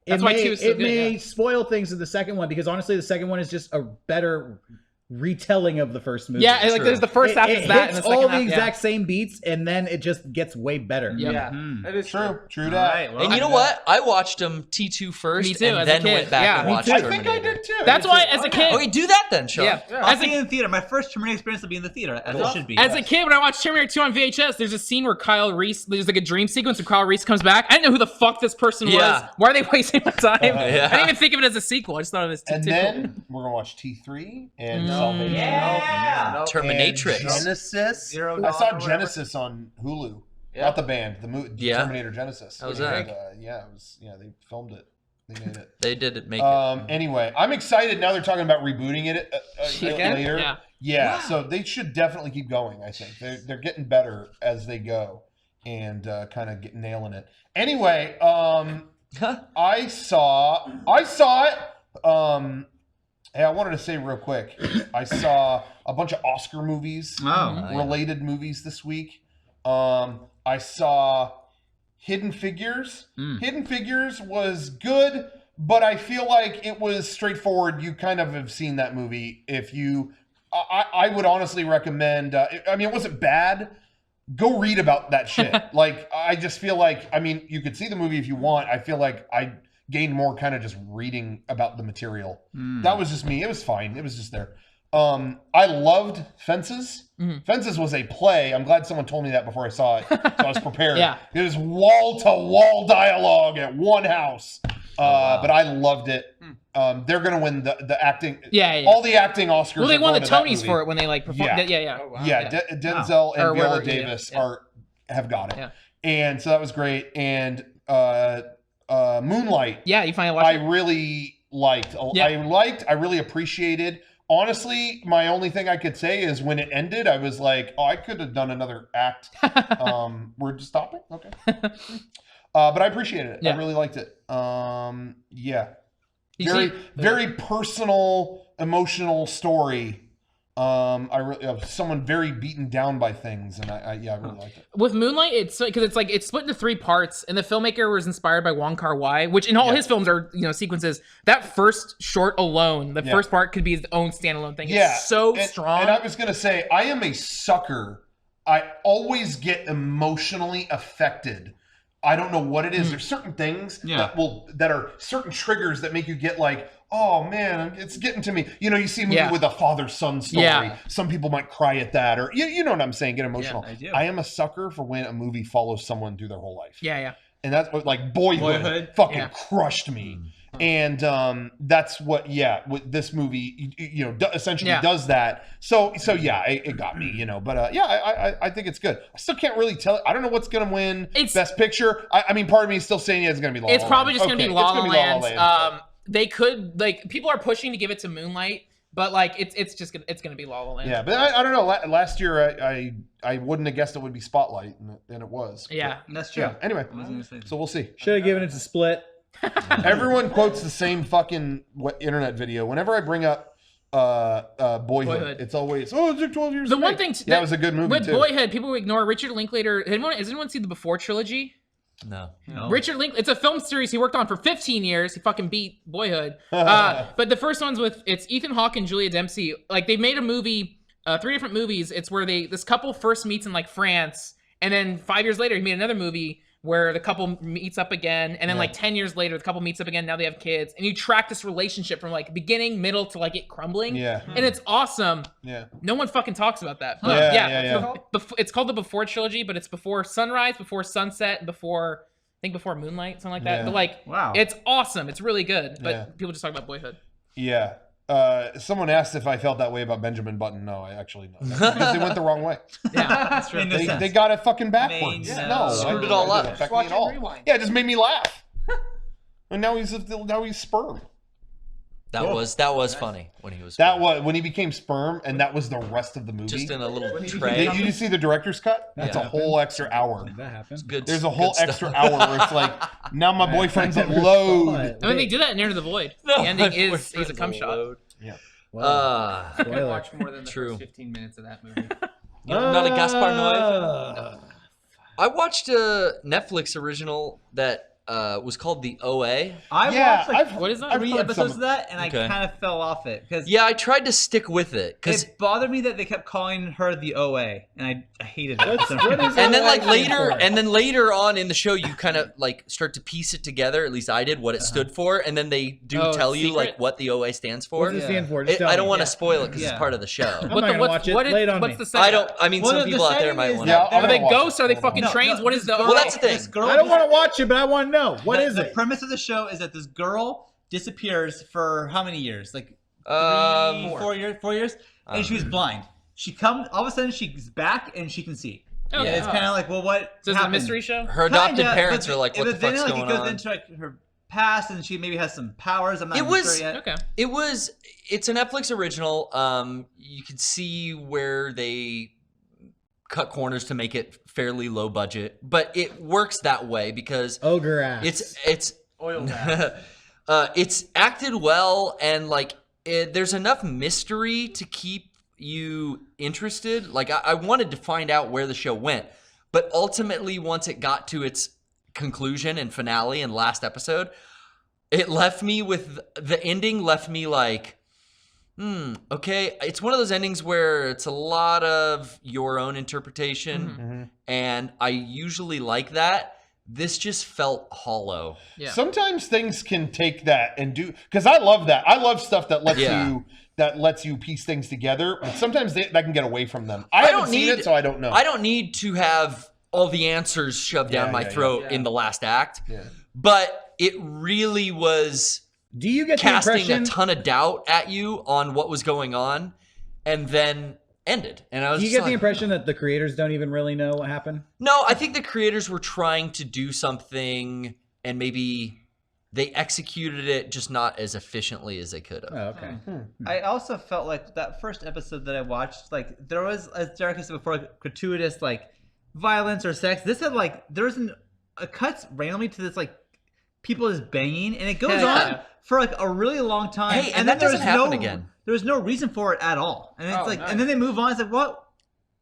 That's why two is so it good, may spoil things in the second one because honestly, the second one is just a better retelling of the first movie. yeah, like there's the first half it is that, and hits the second all half, the exact same beats, and then it just gets way better. Yep. Yeah, that is True. True All that. right, well, And you know what? I watched them T2 first, Me too, and as a then kid. went back Yeah, and me watched too. I Terminator. think I did too. That's why, as a kid, Okay, do that then, Sean. I'll as see a it in the theater. My first Terminator experience will be in the theater, as it should be. As a kid, when I watched Terminator 2 on VHS, there's a scene where Kyle Reese, there's like a dream sequence where Kyle Reese comes back. I didn't know who the fuck this person was. Yeah. Why are they wasting my time? Yeah. I didn't even think of it as a sequel. I just thought of it as T2. And then we're gonna watch T3 and Salvation. Yeah. Terminatrix. And Genesis. $0 I saw or whatever. Genesis on Hulu. Yeah. Not the band, the movie, Yeah. Terminator Genesis. How was And, that? yeah, it was. Yeah, they filmed it. They made it. They did it. Make it. Anyway, I'm excited now. They're talking about rebooting it Again? later. Yeah. Yeah, so they should definitely keep going. I think they're getting better as they go, and kind of nailing it. Anyway, I saw it. Hey, I wanted to say real quick, I saw a bunch of Oscar movies, related movies this week. I saw Hidden Figures. Hidden Figures was good, but I feel like it was straightforward. You kind of have seen that movie. If you, I would honestly recommend. I mean, it wasn't bad. Go read about that shit. Like, I just feel like, I mean, you could see the movie if you want. I feel like I gained more kind of just reading about the material. That was just me. It was fine. It was just there. I loved Fences. Fences was a play. I'm glad someone told me that before I saw it, so I was prepared. Yeah. It was wall-to-wall dialogue at one house. But I loved it. They're gonna win the acting. Yeah. All the acting Oscars. Well, they are won the going to that Tonys movie. for it when they like performed. Yeah. Oh, wow. Yeah, Denzel and Or Viola whatever, yeah, Davis yeah. have got it. Yeah. And so that was great. And Moonlight, Yeah, you finally watched I it. really liked. Yeah. I really appreciated. Honestly, my only thing I could say is when it ended, I was like, oh, I could have done another act. We're just stopping? Okay. But I appreciated it. Yeah. I really liked it. Yeah. You Very, see- very personal, emotional story. Of someone very beaten down by things, and I really liked it. With Moonlight, it's because it's like it's split into 3 parts, and the filmmaker was inspired by Wong Kar-wai, which in all his films are sequences. That first short alone, the first part could be his own standalone thing. It's so strong. And I was gonna say, I am a sucker. I always get emotionally affected I don't know what it is. There's certain things that are certain triggers that make you get like, oh man, it's getting to me. You know, you see a movie with a father-son story. Yeah. Some people might cry at that, or you know what I'm saying, get emotional. Yeah, I do. I am a sucker for when a movie follows someone through their whole life. Yeah. And that's what, like, Boyhood fucking crushed me. And that's what, with this movie, you know, essentially does that. So yeah, it got me, you know. But I think it's good. I still can't really tell. I don't know what's gonna win Best Picture. I mean, part of me is still saying it's gonna be La La Land. It's probably just gonna be La La Land. They could, like, people are pushing to give it to Moonlight, but like it's gonna be La La Land. Yeah, but I don't know. Last year I wouldn't have guessed it would be Spotlight, and it was. Yeah, that's true. Yeah, anyway, so we'll see. Should have given it to Split. Everyone quotes the same fucking internet video. Whenever I bring up Boyhood, it's always, it took 12 years. The one thing that was a good movie with too. Boyhood, people ignore Richard Linklater. Has anyone seen the Before trilogy? No. Richard Linklater, it's a film series he worked on for 15 years. He fucking beat Boyhood. But the first one's it's Ethan Hawke and Julia Dempsey. Like, they made a movie, 3 different movies. It's where this couple first meets in like France, and then 5 years later he made another movie where the couple meets up again, and then like 10 years later the couple meets up again. Now they have kids, and you track this relationship from like beginning, middle to like it crumbling. Yeah, and it's awesome. Yeah, no one fucking talks about that. But it's called the Before trilogy, but it's before sunrise, before sunset, and before Moonlight, something like that. But like, it's awesome. It's really good. But people just talk about Boyhood. Yeah. Someone asked if I felt that way about Benjamin Button. No, I actually don't. Because they went the wrong way. Yeah, that's true. They got it fucking backwards. No, screwed it all up. Affect me at all. Yeah, it just made me laugh. And now he's sperm. That was funny when he was. When he became sperm, and that was the rest of the movie. Just in a little tray. You see the director's cut? That's a whole extra hour. That happens. Good. There's a whole extra hour where it's like, now my boyfriend's at load. I mean, they did that in Enter the Void. The ending is he's a cum shot. Yeah. I can't watch more than the first 15 minutes of that movie. Not a Gaspar Noé. I watched a Netflix original that was called The OA. I watched what is that? 3 episodes of that, and I kind of fell off it. Yeah, I tried to stick with it. It bothered me that they kept calling her The OA, and I hated it. And then later on in the show, you kind of like start to piece it together, at least I did, what it stood for, and then they do tell you like what the OA stands for. What does it stand for? I don't want to spoil it because it's part of the show. I'm not gonna watch it. Lay it on me. What's the setting? I mean, some people out there might want to. Are they ghosts? Are they fucking trains? What is the OA? Well, that's the thing. I don't want to watch it, but I want to know. What is it? The premise of the show is that this girl disappears for how many years? Like 4 years? And she was blind. She comes, all of a sudden she's back and she can see. Oh, yeah, it's kind of like, well, what So it's a mystery show? Her adopted parents are like, what the fuck's going on? It goes into like her past and she maybe has some powers. I'm not sure yet. Okay. It's a Netflix original. You can see where they cut corners to make it fairly low budget, but it works that way because ogre ass. It's oil bath. It's acted well, and like there's enough mystery to keep you interested. Like I wanted to find out where the show went, but ultimately once it got to its conclusion and finale and last episode, it left me with the ending left me like, okay, it's one of those endings where it's a lot of your own interpretation, and I usually like that. This just felt hollow. Yeah. Sometimes things can take that and do, because I love that. I love stuff that lets you piece things together. But sometimes that can get away from them. I haven't seen it, so I don't know. I don't need to have all the answers shoved down my throat in the last act. Yeah. But it really was. Do you get casting a ton of doubt at you on what was going on, and then ended? And I was. Do you get the impression that the creators don't even really know what happened? No, I think the creators were trying to do something, and maybe they executed it just not as efficiently as they could have. Oh, okay. I also felt like that first episode that I watched, like there was, as Derek said before, like, gratuitous like violence or sex. This had like there was a cuts randomly to this like people just banging, and it goes on for like a really long time. Hey, and that doesn't happen again. There was no reason for it at all, and it's and then they move on. It's like, what?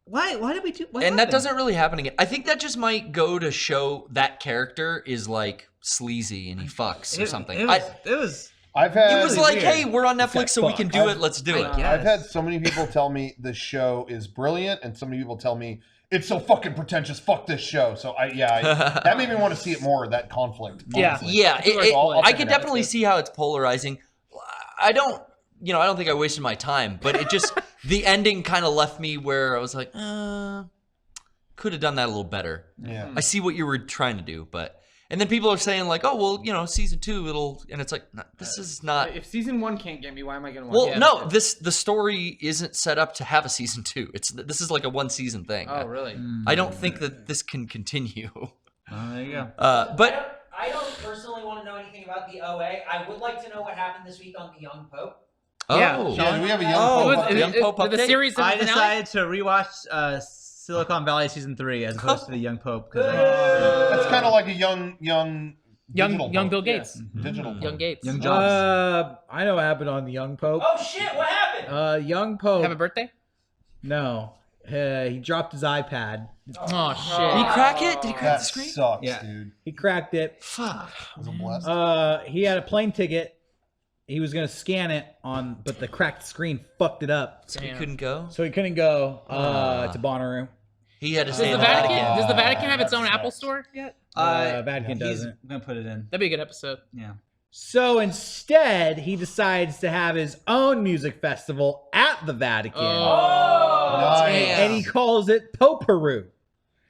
Why did we do? What happened? That doesn't really happen again. I think that just might go to show that character is like sleazy and he fucks or something. It was. It was like, hey, we're on Netflix, so we can do it. Let's do it. I've had so many people tell me the show is brilliant, and so many people tell me it's so fucking pretentious. Fuck this show. So that made me want to see it more. That conflict. Honestly. Yeah. I can definitely see how it's polarizing. I don't think I wasted my time, but it just the ending kind of left me where I was like, could have done that a little better. Yeah. I see what you were trying to do, and then people are saying like, oh well, season 2 and it's like, this is not. If season 1 can't get me, why am I gonna watch? Well, no, the story isn't set up to have a season 2. This is like a 1 season thing. Oh really? I don't think that this can continue. There you go. But I don't personally want to know anything about the OA. I would like to know what happened this week on the Young Pope. yeah, do we have a young Pope? Young Pope the update? series. I finale? decided to rewatch Silicon Valley season 3 as opposed to the Young Pope. That's kind of like a young digital young Pope. Bill Gates, Digital Young Pope. Gates. Young Jobs. I know what happened on the Young Pope. Oh shit! What happened? Young Pope. Have a birthday? No. He dropped his iPad. Oh shit! Did he crack it? Did he crack That the screen? sucks, Yeah. dude. He cracked it. Fuck. Was it blessed? He had a plane ticket. He was gonna scan it but the cracked screen fucked it up, So he couldn't go. so he couldn't go to Bonnaroo. He had to Does stay the in the Vatican? Vatican. Does the Vatican have its that own Apple sucks. Store yet? Vatican He's doesn't. gonna put it in. That'd be a good episode. Yeah. So instead, he decides to have his own music festival at the Vatican, Nice. damn. and he calls it Poperu.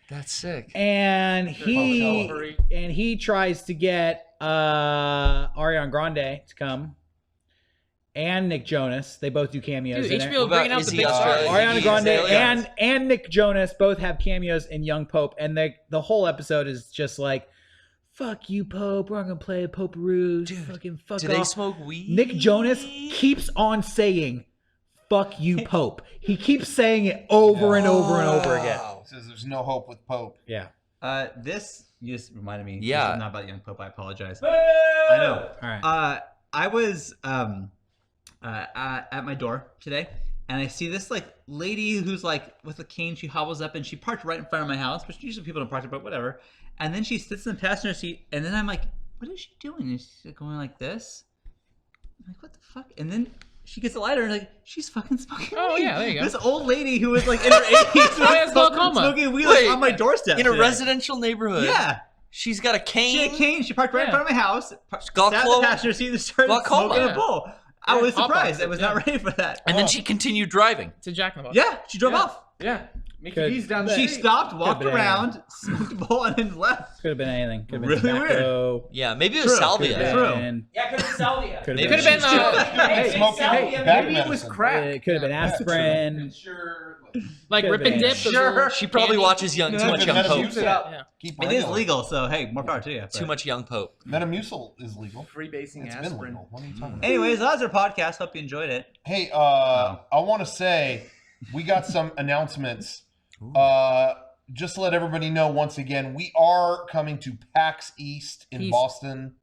That's sick. And he tries to get Ariana Grande to come, and Nick Jonas. They both do cameos Dude, in it. HBO bringing out is the he, big uh, stars. Ariana Grande Aliens. and Nick Jonas both have cameos in Young Pope, and the whole episode is just like, "Fuck you, Pope. We're not gonna play Poperoos. Dude, Fucking fuck Do off." they smoke weed? Nick Jonas keeps on saying, "Fuck you, Pope." He keeps saying it over and over and over again. Says there's no hope with Pope. Yeah. This just reminded me. Yeah. This is not about Young Pope. I apologize. I know. All right. I was at my door today, and I see this like lady who's like with a cane. She hobbles up and she parked right in front of my house, which usually people don't park there, but whatever. And then she sits in the passenger seat, and then I'm like, "What is she doing?" And she's going like this. I'm like, "What the fuck?" And then she gets a lighter and like she's fucking smoking. Oh, weed. yeah, there you go. This old lady who was like in her 80s it's was glaucoma. smoking weed Wait, like, on my doorstep in a today. residential neighborhood. Yeah. She's got a cane. She had a cane. She parked right in Yeah. front of my house. Sat in Glaucoma. the passenger seat and started Glaucoma. smoking Yeah. a bowl. I was Hot surprised. boxes, I was not ready for that. And then she continued driving. To Jack in the Box. Yeah, she drove Yeah. off. Yeah. Mickey Good. D's down the She street. stopped, walked been around, smoked a bowl, and then left. Could have been anything. Could have been Really tobacco. Yeah, maybe it was True. salvia. Yeah. Could have True. been. Yeah, could have been salvia. Could Maybe have Could have been Hey, Smoking salvia, back Maybe it was medicine. crack. It could have been aspirin. Sure. like Could've Rip and been. Dip. those Sure. little She probably candy. watches too much Young Pope. Metamucil. Yeah. Keep It is regular. legal, so hey, more power to you. Too much Young Pope. Metamucil is legal. Freebasing It's been aspirin. legal. What are you talking about? Anyways, that was our podcast. Hope you enjoyed it. Hey, I want to say we got some announcements. Just to let everybody know once again, we are coming to PAX East in Peace. Boston.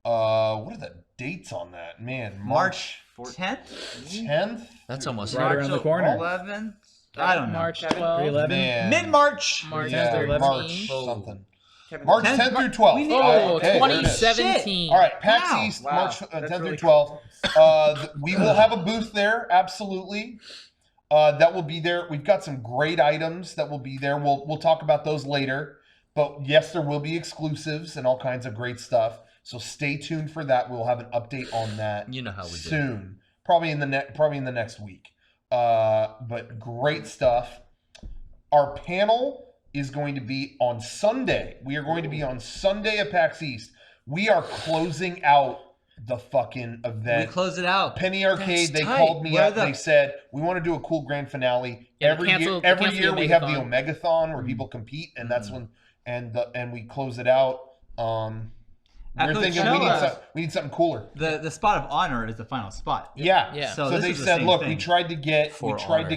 What are the dates on that? Man, March 10th? 10th? That's almost Right around the corner. 11th? I don't know. March Kevin? 12th. 311. Man. Mid-March. March Yeah, 13th. March Oh. something. Kevin, March 10th, 10th through 12th. we need- Oh, Okay, there it is. 2017. All right, PAX Wow. East, Wow, March that's 10th really through 12th. We will have a booth there, absolutely. That will be there. We've got some great items that will be there. We'll talk about those later. But yes, there will be exclusives and all kinds of great stuff. So stay tuned for that. We'll have an update on that You know how we do. soon, probably in the next week. But great stuff. Our panel is going to be on Sunday. We are going to be on Sunday at PAX East. We are closing out the fucking We event. close it out. Penny Arcade, they tight. called me Where up. the- They said we want to do a cool grand finale Yeah, every year. cancel Every the year we have the Omegathon. Omegathon where people compete, and that's when and we close it out. We're After the thinking show, we need something cooler. The spot of honor is the final spot. Yeah. Yeah. So So they this is the said, same look, thing. we tried to get For honor.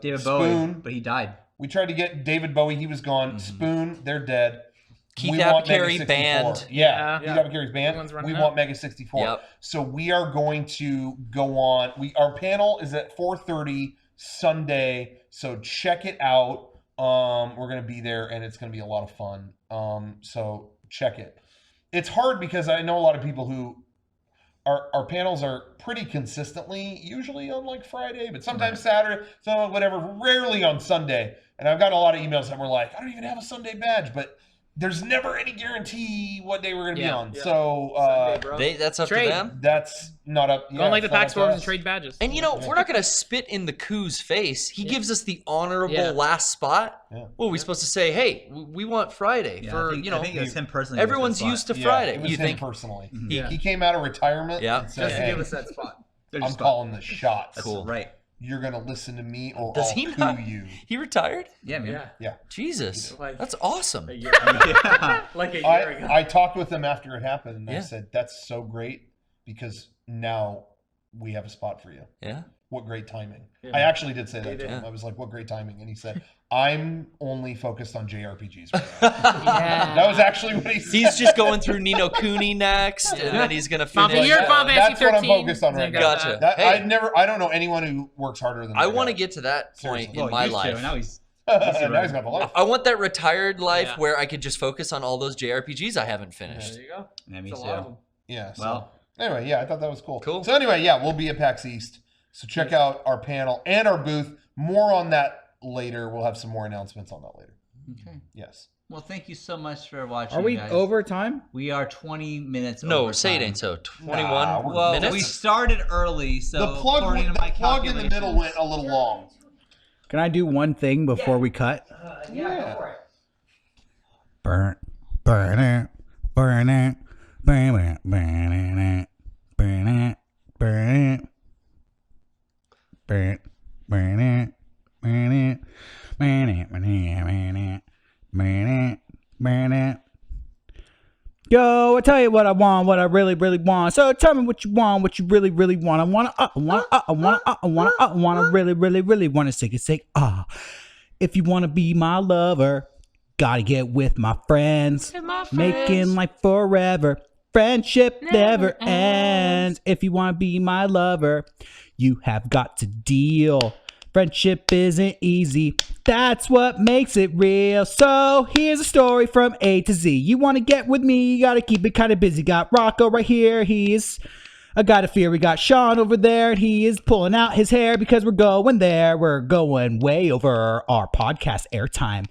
David Spoon. Bowie, but he died. We tried to get David Bowie. He was gone. Spoon, they're dead. Keith We want Apicary Mega 64. band. Yeah, Yeah. Keith Apicary's band. Everyone's running We out. want Mega 64. Yep. So we are going to go on. Our panel is at 4:30 Sunday. So check it out. We're gonna be there, and it's gonna be a lot of fun. So check it. It's hard because I know a lot of people who our panels are pretty consistently, usually on like Friday, but sometimes Saturday, so whatever, rarely on Sunday. And I've got a lot of emails that were like, I don't even have a Sunday badge, but there's never any guarantee what day we're going to be on. Yeah. So that's up Trade. to them. That's not up. Go on like the PAX forums and trade badges. And we're not going to spit in the Coos face. He gives us the honorable last spot. Yeah. What are we supposed to say? Hey, we want Friday for I think it was him personally. Everyone's used to Friday. It was you him think personally? He came out of retirement. And said, just to give us that spot. I'm calling the shots. Cool. Right. You're gonna listen to me, or Does I'll he coup not? you. He retired? Yeah, man. Yeah. Jesus, Like that's awesome. Like a year ago. I talked with him after it happened, and I said, "That's so great because now we have a spot for you." Yeah. What great timing. I actually did say that to him. I was like, what great timing. And he said, I'm only focused on JRPGs right now. That was actually what he said. He's just going through Nino Kuni next, and then he's going to finish. That's what I'm focused on right now. Gotcha. I don't know anyone who works harder than that. I want to get to that point in my life. Now he's got the life. I want that retired life where I could just focus on all those JRPGs I haven't finished. There you go. Yeah, me It's a too. lot of them. Yeah. So, Well. anyway, I thought that was cool. Cool. So anyway, we'll be at PAX East. So check out our panel and our booth. More on that later. We'll have some more announcements on that later. Okay. Yes. Well, thank you so much for watching. Are we guys. over time? We are 20 minutes No, over say it time. ain't so. 21 Well, minutes? we started early, so The plug in the middle went a little long. Can I do one thing before we cut? Go for it. Burn it, burn it, burn it, burn it, burn it, burn it, burn it, burn it, burn it, burn it, burn it, burn it, burn it, burn it. Yo, I tell you what I want, what I really, really want. So tell me what you want, what you really, really want. I wanna, really, really, really wanna say, If you wanna be my lover, gotta get with my friends. Making life forever. Friendship never ends. If you wanna be my lover, you have got to deal. Friendship isn't easy. That's what makes it real. So here's a story from A to Z. You want to get with me, you got to keep it kind of busy. Got Rocco right here. He's a guy to fear. We got Sean over there, and he is pulling out his hair because we're going there. We're going way over our podcast airtime.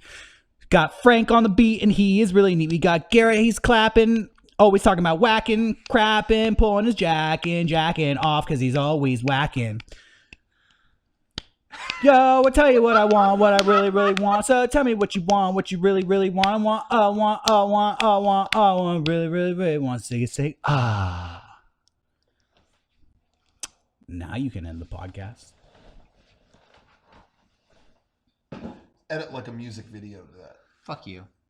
Got Frank on the beat, and he is really neat. We got Garrett. He's clapping. Always talking about whacking, crapping, pulling his jacking off because he's always whacking. Yo, I'll tell you what I want, what I really, really want. So tell me what you want, what you really, really want. I want, really, really, really want. So you say, Now you can end the podcast. Edit like a music video to that. Fuck you.